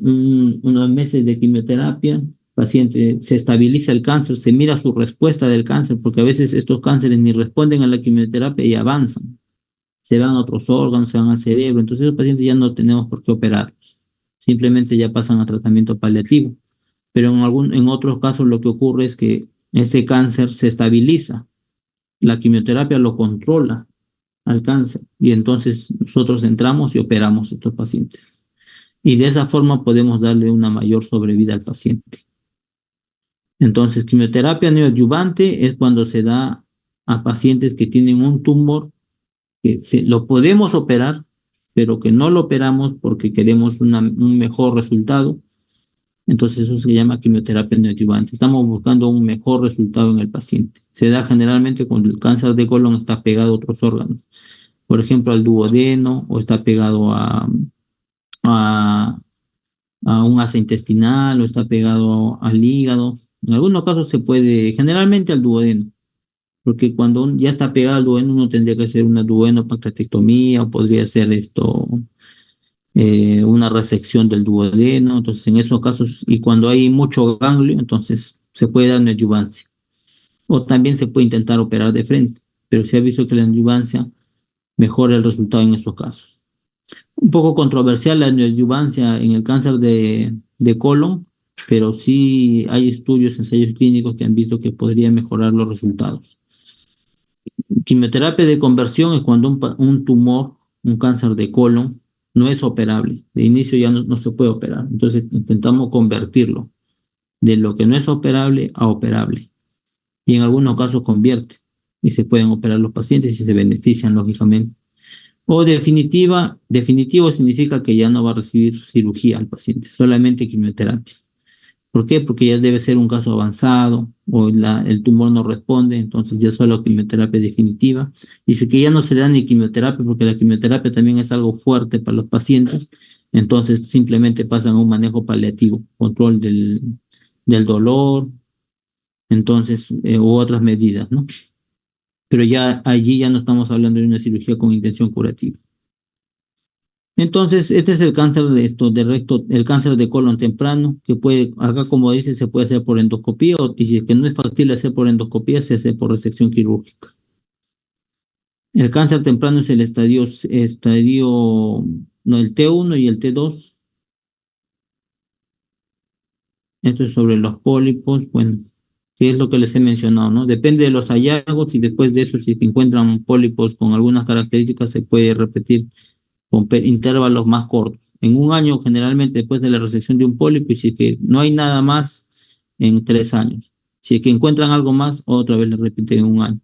unos meses de quimioterapia, paciente se estabiliza el cáncer, se mira su respuesta del cáncer, porque a veces estos cánceres ni responden a la quimioterapia y avanzan, se van a otros órganos, se van al cerebro, entonces los pacientes ya no tenemos por qué operarlos, simplemente ya pasan a tratamiento paliativo, pero en otros casos lo que ocurre es que ese cáncer se estabiliza, la quimioterapia lo controla al cáncer y entonces nosotros entramos y operamos a estos pacientes. y de esa forma podemos darle una mayor sobrevida al paciente. Entonces, quimioterapia neoadyuvante es cuando se da a pacientes que tienen un tumor que lo podemos operar, pero que no lo operamos porque queremos un mejor resultado. Entonces eso se llama quimioterapia neoadyuvante. Estamos buscando un mejor resultado en el paciente. Se da generalmente cuando el cáncer de colon está pegado a otros órganos, por ejemplo al duodeno, o está pegado a, a un asa intestinal, o está pegado al hígado. En algunos casos se puede, generalmente al duodeno, porque cuando ya está pegado al duodeno uno tendría que hacer una duodenopancreatectomía, o podría hacer una resección del duodeno. Entonces en esos casos, y cuando hay mucho ganglio, entonces se puede dar neoadyuvancia, o también se puede intentar operar de frente, pero se ha visto que la neoadyuvancia mejora el resultado en esos casos. Un poco controversial la neoadyuvancia en el cáncer de colon, pero sí hay estudios, ensayos clínicos que han visto que podría mejorar los resultados. Quimioterapia de conversión es cuando un tumor, un cáncer de colon, no es operable. De inicio ya no se puede operar. Entonces intentamos convertirlo de lo que no es operable a operable. Y en algunos casos convierte. Y se pueden operar los pacientes y se benefician, lógicamente. O definitivo significa que ya no va a recibir cirugía al paciente, solamente quimioterapia. ¿Por qué? Porque ya debe ser un caso avanzado, o el tumor no responde, entonces ya solo quimioterapia definitiva. Dice que ya no se le da ni quimioterapia, porque la quimioterapia también es algo fuerte para los pacientes, entonces simplemente pasan a un manejo paliativo, control del dolor, entonces, u otras medidas, ¿no? Pero ya allí ya no estamos hablando de una cirugía con intención curativa. Entonces, este es el cáncer de recto, el cáncer de colon temprano, que puede, acá como dice, se puede hacer por endoscopía, y si es que no es factible hacer por endoscopía, se hace por resección quirúrgica. El cáncer temprano es el no, el T1 y el T2. Esto es sobre los pólipos, bueno, que es lo que les he mencionado, ¿no? Depende de los hallazgos, y después de eso, si se encuentran pólipos con algunas características, se puede repetir con intervalos más cortos. En un año, generalmente, después de la resección de un pólipo, y si es que no hay nada más, en 3 años. Si es que encuentran algo más, otra vez le repiten en un año.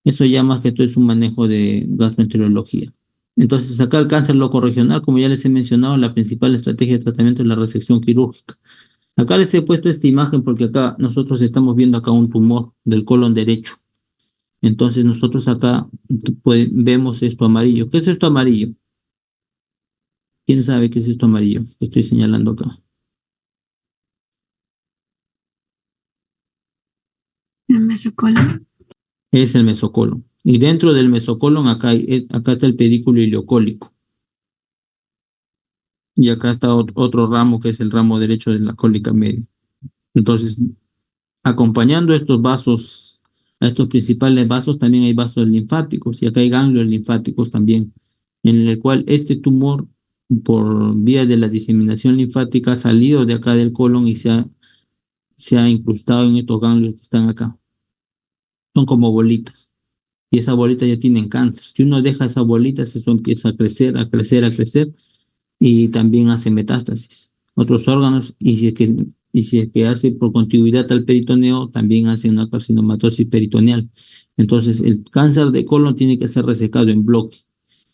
Eso ya más que todo es un manejo de gastroenterología. Entonces, acá el cáncer locorregional, como ya les he mencionado, la principal estrategia de tratamiento es la resección quirúrgica. Acá les he puesto esta imagen porque acá nosotros estamos viendo acá un tumor del colon derecho. Entonces nosotros acá vemos esto amarillo. ¿Qué es esto amarillo? ¿Quién sabe qué es esto amarillo que estoy señalando acá? El mesocolon. Es el mesocolon. Y dentro del mesocolon acá está el pedículo ileocólico. Y acá está otro ramo, que es el ramo derecho de la cólica media. Entonces, acompañando estos vasos, a estos principales vasos, también hay vasos linfáticos, y acá hay ganglios linfáticos también, en el cual este tumor, por vía de la diseminación linfática, ha salido de acá del colon y se ha incrustado en estos ganglios que están acá. Son como bolitas, y esas bolitas ya tienen cáncer. Si uno deja esas bolitas, eso empieza a crecer, a crecer, a crecer, y también hace metástasis. Otros órganos, y si es que hace por contigüidad al peritoneo, también hace una carcinomatosis peritoneal. Entonces, el cáncer de colon tiene que ser resecado en bloque.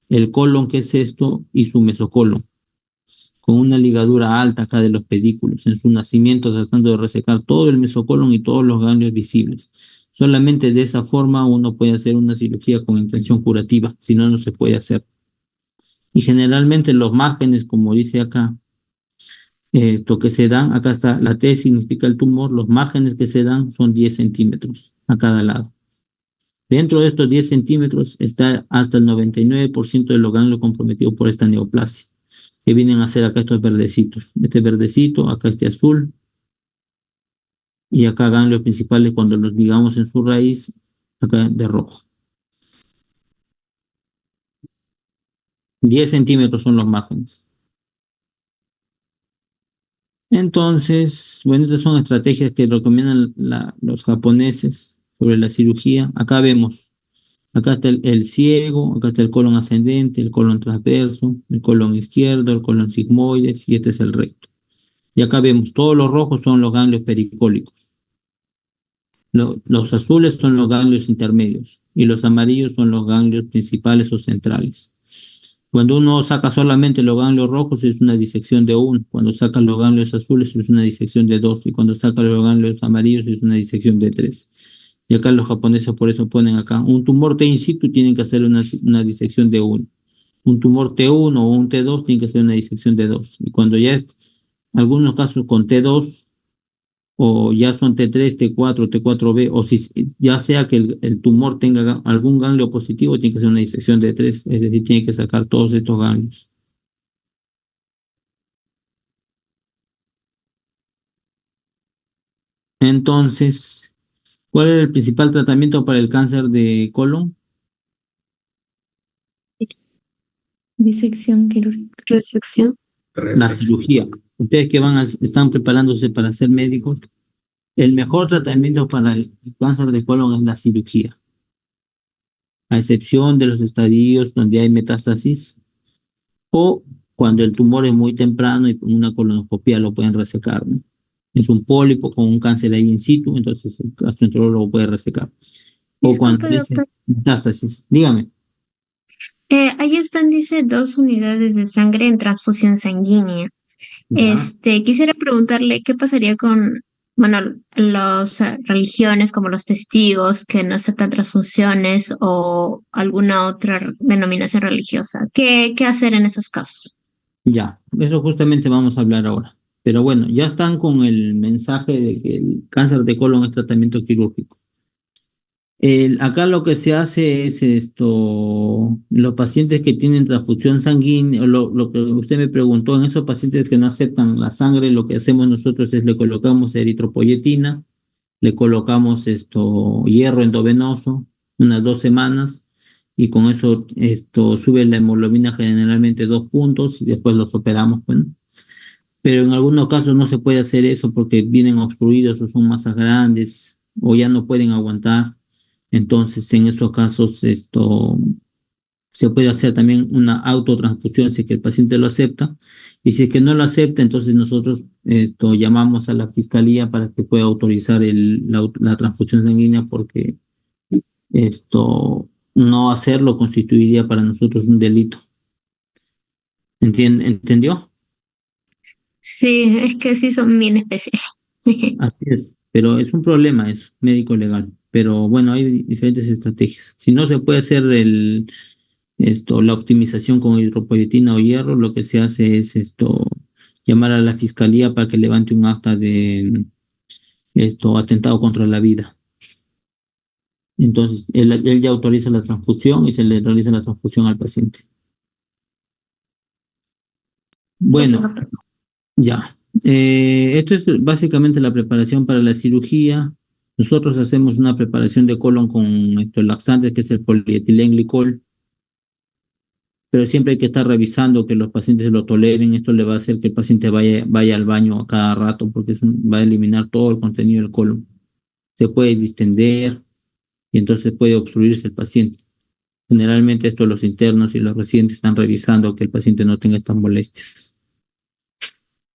El colon, que es esto, y su mesocolon, con una ligadura alta acá de los pedículos, en su nacimiento, tratando de resecar todo el mesocolon y todos los ganglios visibles. Solamente de esa forma uno puede hacer una cirugía con intención curativa, si no, no se puede hacer. Y generalmente los márgenes, como dice acá, esto que se dan, acá está, la T significa el tumor, los márgenes que se dan son 10 centímetros a cada lado. Dentro de estos 10 centímetros está hasta el 99% de los ganglios comprometidos por esta neoplasia, que vienen a ser acá estos verdecitos. Este verdecito, acá este azul, y acá ganglios principales cuando los ligamos en su raíz, acá de rojo. 10 centímetros son los márgenes. Entonces, bueno, estas son estrategias que recomiendan los japoneses sobre la cirugía. Acá vemos Acá está el ciego, acá está el colon ascendente, el colon transverso, el colon izquierdo, el colon sigmoides y este es el recto. Y acá vemos, todos los rojos son los ganglios pericólicos. Los azules son los ganglios intermedios y los amarillos son los ganglios principales o centrales. Cuando uno saca solamente los ganglios rojos es una disección de 1, cuando saca los ganglios azules es una disección de 2 y cuando saca los ganglios amarillos es una disección de 3. Y acá los japoneses por eso ponen acá, un tumor T in situ tienen que hacer una disección de 1. Un tumor T1 o un T2 tiene que hacer una disección de 2. Y cuando ya es, algunos casos con T2 o ya son T3, T4, T4B, o si ya sea que el tumor tenga algún ganglio positivo, tiene que hacer una disección de 3, es decir, tiene que sacar todos estos ganglios. Entonces, ¿cuál es el principal tratamiento para el cáncer de colon? Disección quirúrgica. Resección. La cirugía. Ustedes que están preparándose para ser médicos, el mejor tratamiento para el cáncer de colon es la cirugía, a excepción de los estadios donde hay metástasis o cuando el tumor es muy temprano y con una colonoscopia lo pueden resecar, ¿no? Es un pólipo con un cáncer ahí in situ, entonces el gastroenterólogo puede resecar. O cuando Disculpe, es doctor. metástasis. Dígame. Ahí están, dice, 2 unidades de sangre en transfusión sanguínea. Ya. Quisiera preguntarle qué pasaría con, bueno, las religiones como los testigos que no aceptan transfusiones o alguna otra denominación religiosa. ¿Qué hacer en esos casos? Ya, eso justamente vamos a hablar ahora. Pero bueno, ya están con el mensaje de que el cáncer de colon es tratamiento quirúrgico. Acá lo que se hace es esto, los pacientes que tienen transfusión sanguínea, lo que usted me preguntó, en esos pacientes que no aceptan la sangre, lo que hacemos nosotros es le colocamos eritropoyetina, le colocamos hierro endovenoso, unas 2 semanas, y con eso sube la hemoglobina generalmente 2 puntos y después los operamos, bueno. Pero en algunos casos no se puede hacer eso porque vienen obstruidos o son masas grandes o ya no pueden aguantar. Entonces, en esos casos, se puede hacer también una autotransfusión si es que el paciente lo acepta. Y si es que no lo acepta, entonces nosotros llamamos a la fiscalía para que pueda autorizar la transfusión sanguínea porque no hacerlo constituiría para nosotros un delito. ¿Entendió? Sí, es que sí son bien especiales. Así es, pero es un problema eso, médico legal. Pero bueno, hay diferentes estrategias. Si no se puede hacer la optimización con hidropoietina o hierro, lo que se hace es llamar a la fiscalía para que levante un acta de atentado contra la vida. Entonces, él ya autoriza la transfusión y se le realiza la transfusión al paciente. Bueno, Gracias, doctor. ya. Esto es básicamente la preparación para la cirugía. Nosotros hacemos una preparación de colon con laxante, que es el polietilenglicol, pero siempre hay que estar revisando que los pacientes lo toleren. Esto le va a hacer que el paciente vaya al baño a cada rato porque va a eliminar todo el contenido del colon. Se puede distender y entonces puede obstruirse el paciente. Generalmente esto los internos y los residentes están revisando que el paciente no tenga estas molestias.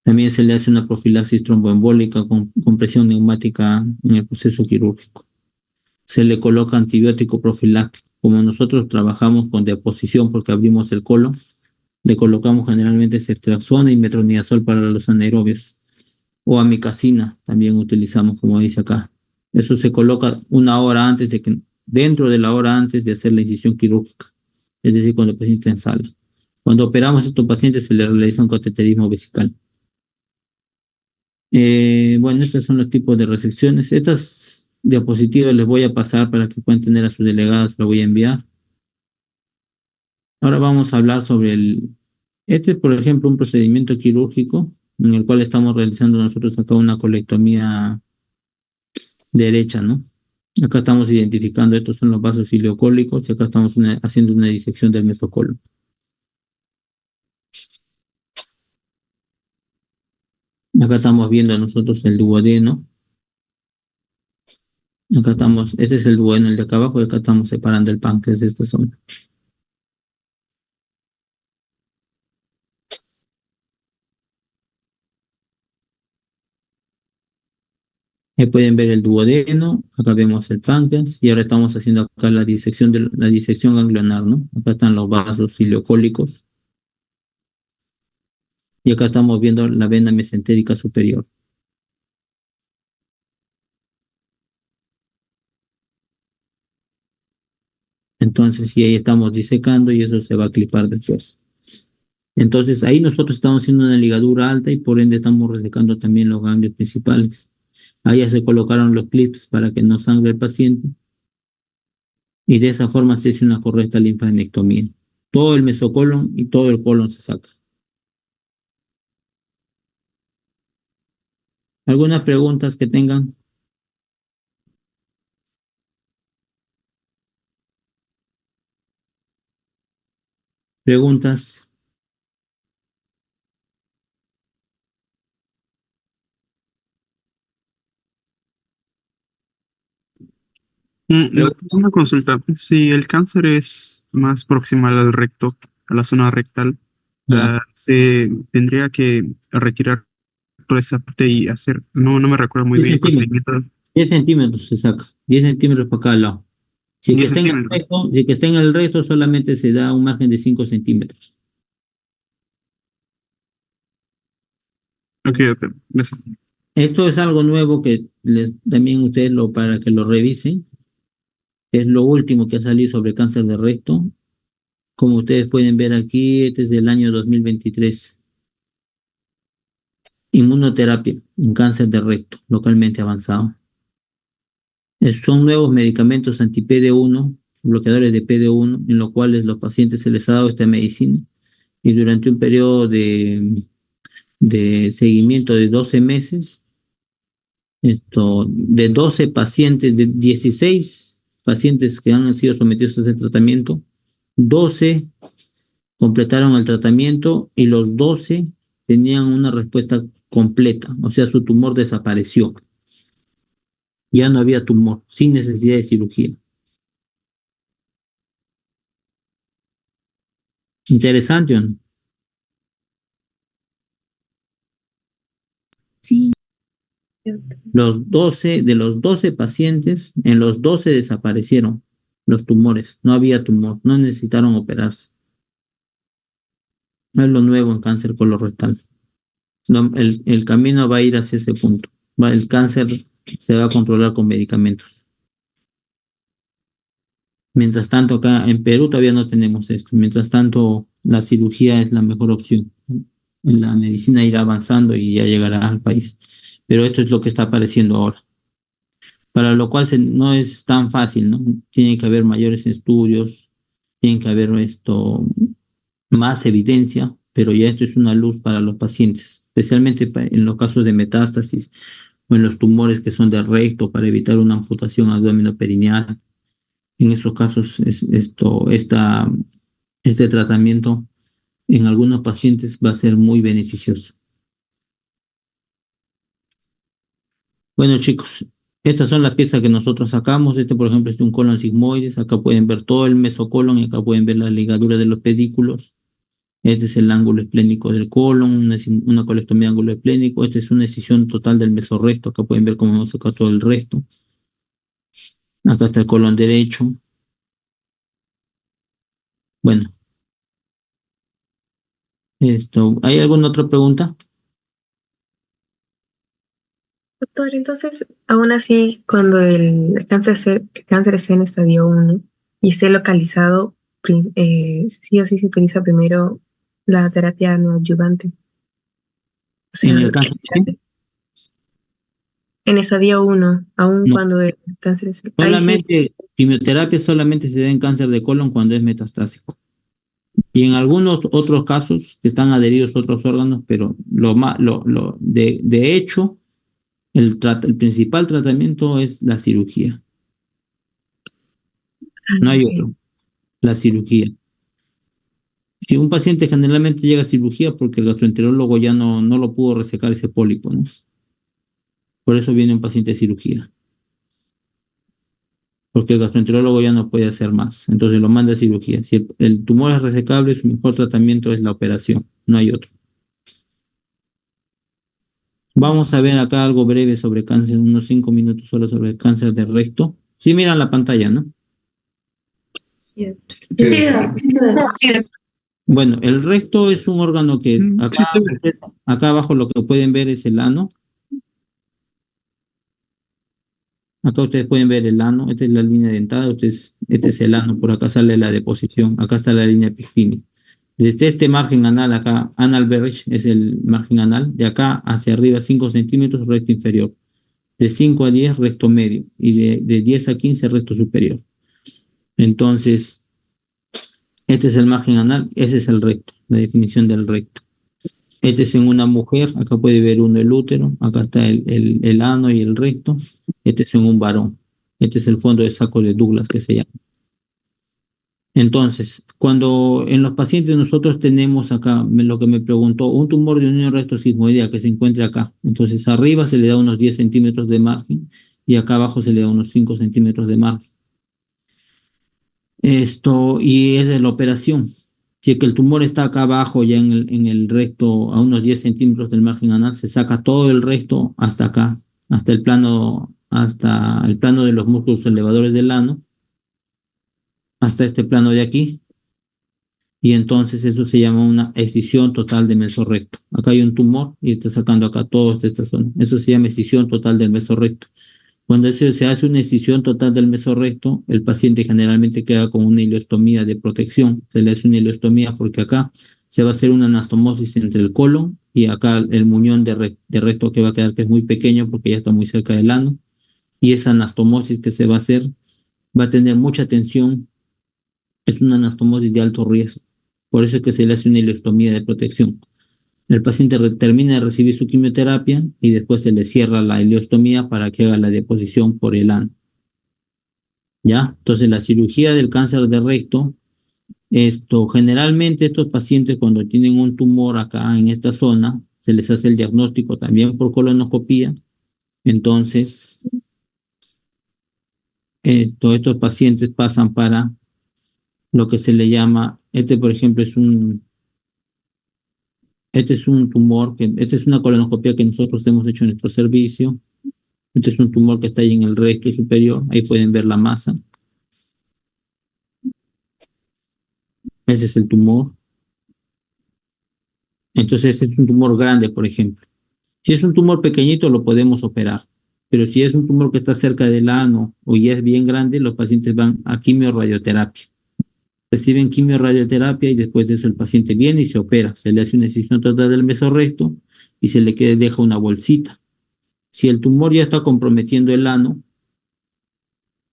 También se le hace una profilaxis tromboembólica con presión neumática en el proceso quirúrgico. Se le coloca antibiótico profiláctico. Como nosotros trabajamos con deposición porque abrimos el colon, le colocamos generalmente ceftriaxona y metronidazol para los anaerobios. O amicacina también utilizamos, como dice acá. Eso se coloca dentro de la hora antes de hacer la incisión quirúrgica, es decir, cuando el paciente está en sala. Cuando operamos a estos pacientes se le realiza un cateterismo vesical. Bueno, estos son los tipos de resecciones. Estas diapositivas les voy a pasar para que puedan tener a sus delegados, lo voy a enviar. Ahora vamos a hablar sobre este es, por ejemplo, un procedimiento quirúrgico en el cual estamos realizando nosotros acá una colectomía derecha, ¿no? Acá estamos identificando, estos son los vasos ileocólicos y acá estamos haciendo una disección del mesocolon. Acá estamos viendo nosotros el duodeno. Acá estamos, ese es el bueno, el de acá abajo, y acá estamos separando el páncreas de esta zona. Ahí pueden ver el duodeno, acá vemos el páncreas, y ahora estamos haciendo acá la disección ganglionar, ¿no? Acá están los vasos ileocólicos, y acá estamos viendo la vena mesentérica superior. Entonces, y ahí estamos disecando y eso se va a clipar después. Entonces, ahí nosotros estamos haciendo una ligadura alta y por ende estamos resecando también los ganglios principales. Ahí ya se colocaron los clips para que no sangre el paciente y de esa forma se hace una correcta linfadenectomía. Todo el mesocolon y todo el colon se saca. ¿Algunas preguntas que tengan? ¿Preguntas? Doctor, una consulta. Si el cáncer es más proximal al recto, a la zona rectal, Ya. se tendría que retirar toda esa parte y hacer, no me recuerdo muy 10 bien el centímetros. procedimiento. 10 centímetros se saca. 10 centímetros para cada lado. Si es que 10 está en el centímetros. recto, si es que está en el recto, solamente se da un margen de 5 centímetros. Ok, doctor. Gracias. Esto es algo nuevo que también ustedes para que lo revisen. Es lo último que ha salido sobre cáncer de recto. Como ustedes pueden ver aquí, este es del año 2023. Inmunoterapia en cáncer de recto, localmente avanzado. Son nuevos medicamentos anti-PD1, bloqueadores de PD1, en los cuales los pacientes se les ha dado esta medicina y durante un periodo de seguimiento de 12 meses, de 12 pacientes, de 16 pacientes que han sido sometidos a este tratamiento, 12 completaron el tratamiento y los 12 tenían una respuesta completa, o sea, su tumor desapareció. Ya no había tumor, sin necesidad de cirugía. Interesante, ¿o no? Sí, De los 12 pacientes, en los 12 desaparecieron los tumores, no había tumor, no necesitaron operarse. No es lo nuevo en cáncer colorectal. El camino va a ir hacia ese punto. El cáncer se va a controlar con medicamentos. Mientras tanto, acá en Perú todavía no tenemos esto. Mientras tanto, la cirugía es la mejor opción. La medicina irá avanzando y ya llegará al país. Pero esto es lo que está apareciendo ahora. Para lo cual no es tan fácil, ¿no? Tiene que haber mayores estudios, tiene que haber más evidencia, pero ya esto es una luz para los pacientes, especialmente en los casos de metástasis o en los tumores que son de recto para evitar una amputación abdominoperineal. En esos casos, este tratamiento en algunos pacientes va a ser muy beneficioso. Bueno, chicos, estas son las piezas que nosotros sacamos. Este, por ejemplo, es de un colon sigmoides. Acá pueden ver todo el mesocolon y acá pueden ver la ligadura de los pedículos. Este es el ángulo esplénico del colon, una colectomía de ángulo esplénico. Esta es una excisión total del mesorrecto. Acá pueden ver cómo hemos sacado todo el resto. Acá está el colon derecho. Bueno, ¿hay alguna otra pregunta? Doctor, entonces, aún así, cuando el cáncer esté en estadio 1 y esté localizado, sí o sí se utiliza primero la terapia neoadyuvante. O sea, En el cáncer, ¿sí? en estadio 1, aún No. cuando el cáncer es... Ahí sí, Solamente, quimioterapia solamente se da en cáncer de colon cuando es metastásico. Y en algunos otros casos que están adheridos a otros órganos, pero de hecho, el principal tratamiento es la cirugía. No hay otro, la cirugía. Si un paciente generalmente llega a cirugía porque el gastroenterólogo ya no lo pudo resecar ese pólipo, ¿no? Por eso viene un paciente de cirugía. porque el gastroenterólogo ya no puede hacer más, entonces lo manda a cirugía. Si el tumor es resecable, su mejor tratamiento es la operación, no hay otro. Vamos a ver acá algo breve sobre cáncer, unos 5 minutos solo sobre el cáncer de recto. Sí, miran la pantalla, ¿no? Sí, sí, sí. Bueno, el recto es un órgano que Sí, acá abajo lo que pueden ver es el ano. Acá ustedes pueden ver el ano, esta es la línea dentada, este es el ano, por acá sale la deposición, acá está la línea Pigini. Desde este margen anal acá, anal berich es el margen anal, de acá hacia arriba 5 centímetros recto inferior, de 5 a 10 recto medio y de 10 a 15 recto superior. Entonces, este es el margen anal, ese es el recto, la definición del recto. Este es en una mujer, acá puede ver uno el útero, acá está el ano y el recto. Este es en un varón. Este es el fondo de saco de Douglas que se llama. Entonces, cuando en los pacientes nosotros tenemos acá, lo que me preguntó, un tumor de unión recto-sigmoidea que se encuentra acá. Entonces, arriba se le da unos 10 centímetros de margen y acá abajo se le da unos 5 centímetros de margen. Y es de la operación. Si es que el tumor está acá abajo, ya en el recto, a unos 10 centímetros del margen anal, se saca todo el recto hasta acá, hasta el plano de los músculos elevadores del ano, hasta este plano de aquí, y entonces eso se llama una escisión total de mesorrecto. Acá hay un tumor y está sacando acá toda esta zona. Eso se llama escisión total del mesorrecto. Cuando se hace una escisión total del mesorrecto, el paciente generalmente queda con una ileostomía de protección. Se le hace una ileostomía porque acá se va a hacer una anastomosis entre el colon y acá el muñón de recto que va a quedar, que es muy pequeño porque ya está muy cerca del ano. Y esa anastomosis que se va a hacer va a tener mucha tensión. Es una anastomosis de alto riesgo. Por eso es que se le hace una ileostomía de protección. El paciente termina de recibir su quimioterapia y después se le cierra la ileostomía para que haga la deposición por el ano. ¿Ya? Entonces la cirugía del cáncer de recto, generalmente estos pacientes cuando tienen un tumor acá en esta zona, se les hace el diagnóstico también por colonoscopía. Entonces, estos pacientes pasan para lo que se le llama, por ejemplo este es un tumor, esta es una colonoscopia que nosotros hemos hecho en nuestro servicio. Este es un tumor que está ahí en el recto superior, ahí pueden ver la masa. Ese es el tumor. Entonces, este es un tumor grande, por ejemplo. Si es un tumor pequeñito, lo podemos operar. Pero si es un tumor que está cerca del ano o ya es bien grande, los pacientes van a quimiorradioterapia. Reciben quimiorradioterapia y después de eso el paciente viene y se opera. Se le hace una incisión total del mesorrecto y se le deja una bolsita. Si el tumor ya está comprometiendo el ano,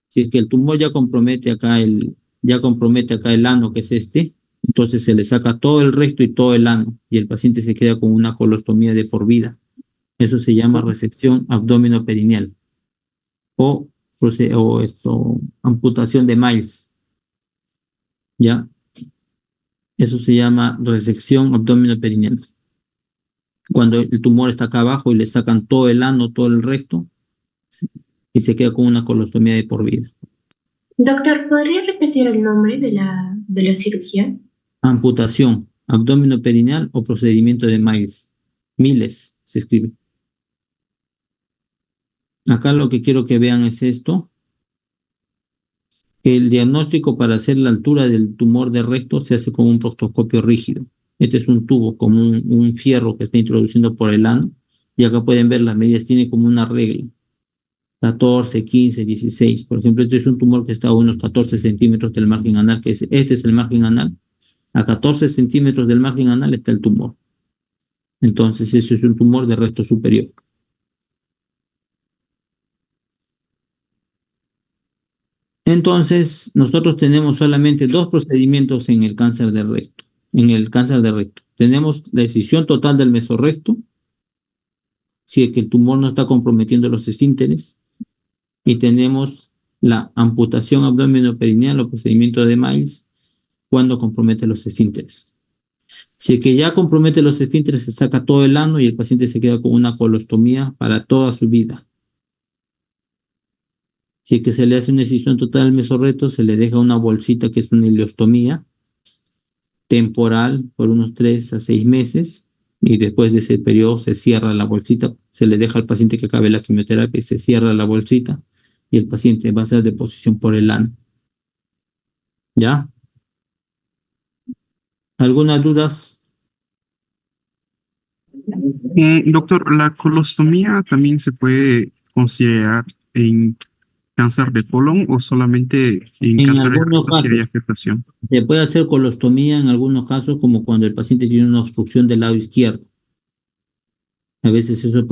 si es que el tumor ya compromete acá el ano, que es entonces se le saca todo el recto y todo el ano, y el paciente se queda con una colostomía de por vida. Eso se llama resección abdominoperineal o amputación de Miles. ¿Ya? Eso se llama resección abdominoperineal. Cuando el tumor está acá abajo y le sacan todo el ano, todo el recto, y se queda con una colostomía de por vida. Doctor, ¿podría repetir el nombre de la cirugía? Amputación abdominoperineal o procedimiento de Miles. Miles se escribe. Acá lo que quiero que vean es esto. El diagnóstico para hacer la altura del tumor de recto se hace con un proctoscopio rígido. Este es un tubo, como un fierro que está introduciendo por el ano. Y acá pueden ver las medidas, tiene como una regla. 14, 15, 16. Por ejemplo, este es un tumor que está a unos 14 centímetros del margen anal, este es el margen anal. A 14 centímetros del margen anal está el tumor. Entonces, eso es un tumor de recto superior. Entonces, nosotros tenemos solamente dos procedimientos en el cáncer de recto. Tenemos la excisión total del mesorrecto, si es que el tumor no está comprometiendo los esfínteres, y tenemos la amputación abdominoperineal o procedimiento de Miles cuando compromete los esfínteres. Si es que ya compromete los esfínteres, se saca todo el ano y el paciente se queda con una colostomía para toda su vida. Si es que se le hace una excisión total al mesorreto, se le deja una bolsita que es una ileostomía temporal por unos 3 a 6 meses y después de ese periodo se cierra la bolsita, se le deja al paciente que acabe la quimioterapia y se cierra la bolsita y el paciente va a hacer deposición por el ano. ¿Ya? ¿Algunas dudas? Doctor, ¿la colostomía también se puede considerar en cáncer de colon o solamente en En cáncer de algunos recto si hay casos. afectación? Se puede hacer colostomía en algunos casos, como cuando el paciente tiene una obstrucción del lado izquierdo. A veces esos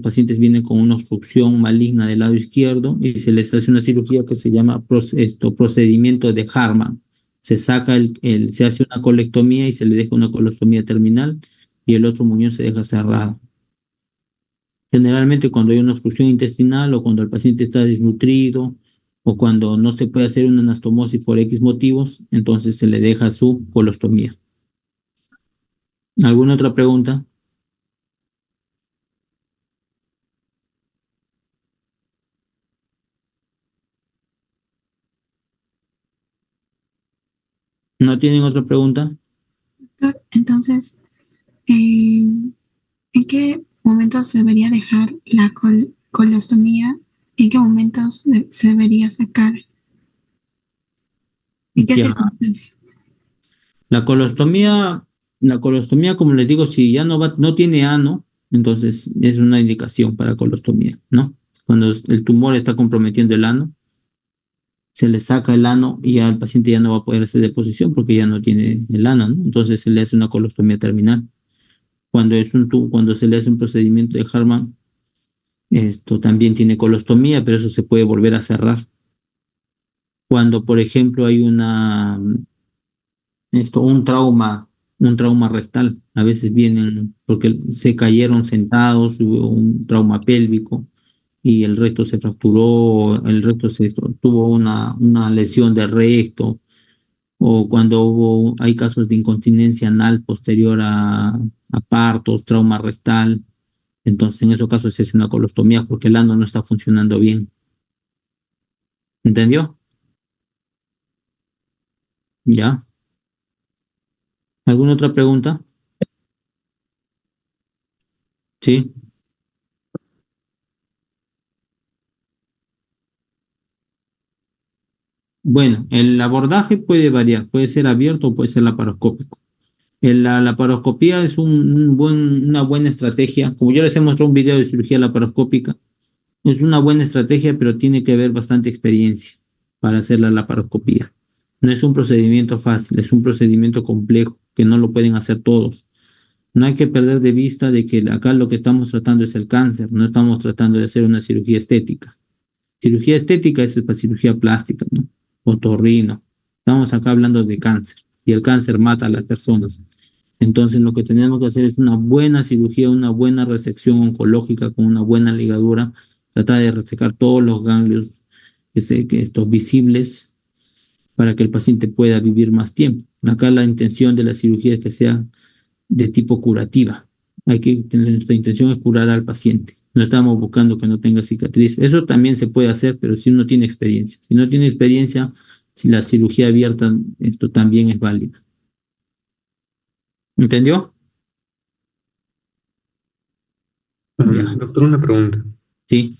pacientes vienen con una obstrucción maligna del lado izquierdo y se les hace una cirugía que se llama procedimiento de Harman. Se hace una colectomía y se le deja una colostomía terminal y el otro muñón se deja cerrado. Generalmente cuando hay una obstrucción intestinal o cuando el paciente está desnutrido o cuando no se puede hacer una anastomosis por X motivos, entonces se le deja su colostomía. ¿Alguna otra pregunta? ¿No tienen otra pregunta? Doctor, entonces, ¿en qué momentos se debería dejar la colostomía? ¿En qué momentos se debería sacar? ¿En qué Ya. circunstancias? La colostomía, como les digo, si ya no tiene ano, entonces es una indicación para colostomía, ¿no? Cuando el tumor está comprometiendo el ano, se le saca el ano y ya el paciente ya no va a poder hacer deposición porque ya no tiene el ano, ¿no? Entonces se le hace una colostomía terminal. Cuando se le hace un procedimiento de Harman, esto también tiene colostomía, pero eso se puede volver a cerrar. Cuando, por ejemplo, hay un trauma rectal. A veces vienen porque se cayeron sentados, hubo un trauma pélvico y el recto se fracturó, tuvo una lesión del recto, o cuando hay casos de incontinencia anal posterior a partos, trauma rectal. Entonces, en esos casos se hace una colostomía porque el ano no está funcionando bien. ¿Entendió? ¿Ya? ¿Alguna otra pregunta? Sí. Bueno, el abordaje puede variar, puede ser abierto o puede ser laparoscópico. La laparoscopía es una buena estrategia. Como yo les he mostrado un video de cirugía laparoscópica, es una buena estrategia, pero tiene que haber bastante experiencia para hacer la laparoscopía. No es un procedimiento fácil, es un procedimiento complejo que no lo pueden hacer todos. No hay que perder de vista de que acá lo que estamos tratando es el cáncer, no estamos tratando de hacer una cirugía estética. Cirugía estética es para cirugía plástica, ¿no? Otorrino. Estamos acá hablando de cáncer y el cáncer mata a las personas. Entonces lo que tenemos que hacer es una buena cirugía, una buena resección oncológica con una buena ligadura, tratar de resecar todos los ganglios estos visibles para que el paciente pueda vivir más tiempo. Acá la intención de la cirugía es que sea de tipo curativa. Nuestra intención es curar al paciente. No estamos buscando que no tenga cicatriz. Eso también se puede hacer, pero si uno tiene experiencia. Si no tiene experiencia, si la cirugía abierta, esto también es válida. ¿Entendió? Ya. Doctor, una pregunta. Sí.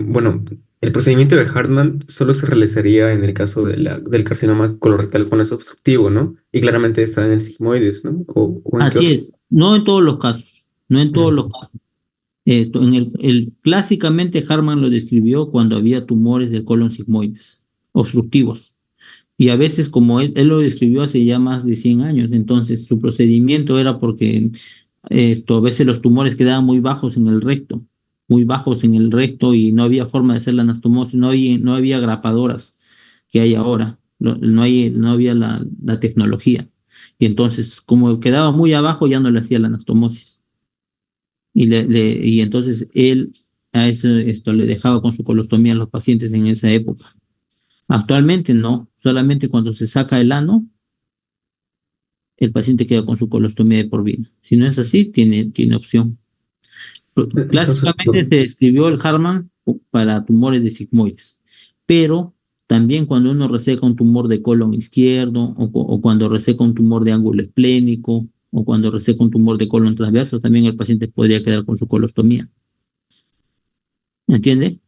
Bueno, el procedimiento de Hartmann solo se realizaría en el caso del carcinoma colorectal cuando es obstructivo, ¿no? Y claramente está en el sigmoides, ¿no? ¿O en qué Así otro? es. No en todos los casos. No en todos los casos. Clásicamente Hartmann lo describió cuando había tumores del colon sigmoides, obstructivos. Y a veces, como él lo describió hace ya más de 100 años, entonces su procedimiento era porque a veces los tumores quedaban muy bajos en el recto y no había forma de hacer la anastomosis, no había grapadoras que hay ahora, no había la tecnología. Y entonces, como quedaba muy abajo, ya no le hacía la anastomosis. Y entonces él esto le dejaba con su colostomía a los pacientes en esa época. Actualmente no, solamente cuando se saca el ano, el paciente queda con su colostomía de por vida. Si no es así, tiene opción. Entonces, Clásicamente se describió el Harman para tumores de sigmoides. Pero también cuando uno reseca un tumor de colon izquierdo o cuando reseca un tumor de ángulo esplénico o cuando reseca un tumor de colon transverso, también el paciente podría quedar con su colostomía. ¿Me entiende?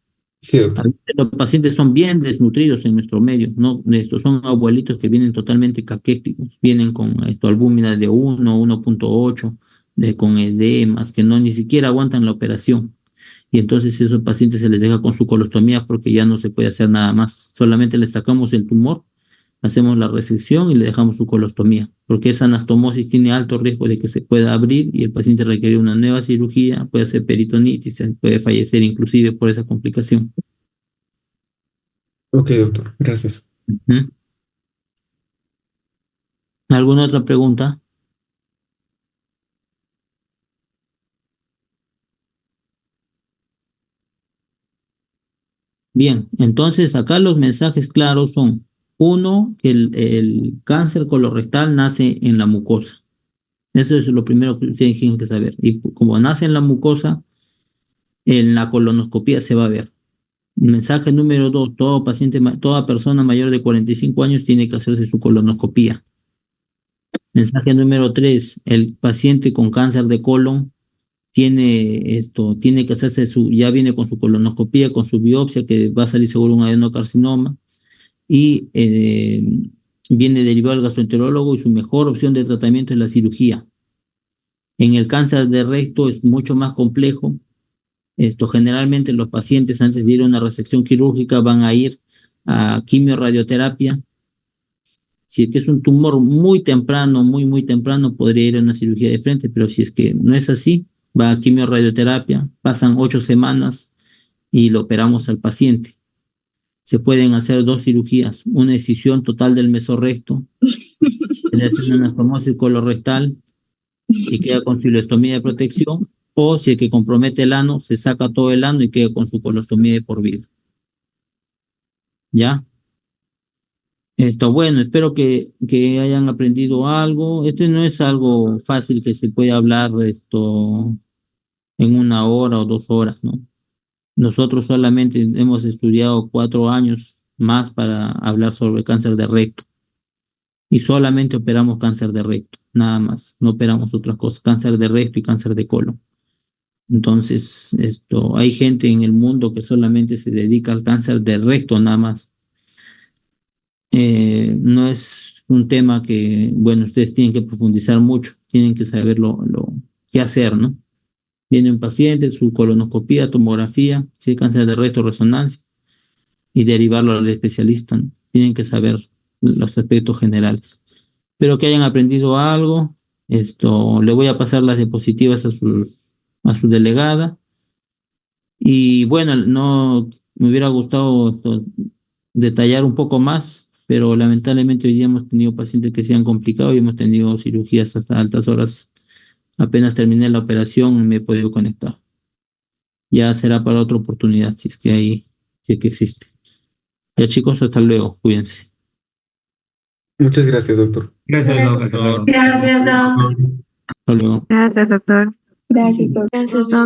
Sí, A doctor. veces los pacientes son bien desnutridos en nuestro medio, ¿no? Estos son abuelitos que vienen totalmente caquéticos, vienen con albúmina de 1, 1.8, con edemas, que no ni siquiera aguantan la operación. Y entonces esos pacientes se les deja con su colostomía porque ya no se puede hacer nada más. Solamente le sacamos el tumor, hacemos la resección y le dejamos su colostomía, porque esa anastomosis tiene alto riesgo de que se pueda abrir y el paciente requiere una nueva cirugía, puede hacer peritonitis, puede fallecer inclusive por esa complicación. Ok, doctor. Gracias. Ujú. ¿Alguna otra pregunta? Bien, entonces acá los mensajes claros son, uno, que el cáncer colorectal nace en la mucosa. Eso es lo primero que ustedes tienen que saber. Y como nace en la mucosa, en la colonoscopía se va a ver. Mensaje número dos, todo paciente, toda persona mayor de 45 años tiene que hacerse su colonoscopía. Mensaje número tres, el paciente con cáncer de colon tiene que hacerse ya viene con su colonoscopía, con su biopsia, que va a salir seguro un adenocarcinoma, y viene derivado al gastroenterólogo y su mejor opción de tratamiento es la cirugía. En el cáncer de recto es mucho más complejo. Generalmente los pacientes antes de ir a una resección quirúrgica van a ir a quimiorradioterapia. Si es que es un tumor muy temprano, muy temprano, podría ir a una cirugía de frente, pero si es que no es así, va a quimiorradioterapia, pasan 8 semanas y lo operamos al paciente. Se pueden hacer 2 cirugías, una excisión total del mesorrecto, le hacen una anastomosis colorectal y queda con filostomía de protección, o si es que compromete el ano, se saca todo el ano y queda con su colostomía de por vida. ¿Ya? Bueno, espero que hayan aprendido algo. No es algo fácil que se pueda hablar en 1 hora o 2 horas, ¿no? Nosotros solamente hemos estudiado 4 años más para hablar sobre cáncer de recto y solamente operamos cáncer de recto, nada más. No operamos otras cosas, cáncer de recto y cáncer de colon. Entonces, hay gente en el mundo que solamente se dedica al cáncer de recto nada más. No es un tema que, bueno, ustedes tienen que profundizar mucho, tienen que saber qué hacer, ¿no? Viene un paciente, su colonoscopía, tomografía, si hay cáncer de recto, resonancia, y derivarlo al especialista, ¿no? Tienen que saber los aspectos generales. Espero que hayan aprendido algo. Le voy a pasar las diapositivas a su delegada. Y bueno, no me hubiera gustado detallar un poco más, pero lamentablemente hoy día hemos tenido pacientes que se han complicado y hemos tenido cirugías hasta altas horas. Apenas terminé la operación, me he podido conectar. Ya será para otra oportunidad, si es que existe. Ya chicos, hasta luego, cuídense. Muchas gracias, doctor. Gracias, Doc. Hasta luego. Gracias, Doc. Hasta luego. Gracias, doctor. Gracias, Doc. Gracias, Doc.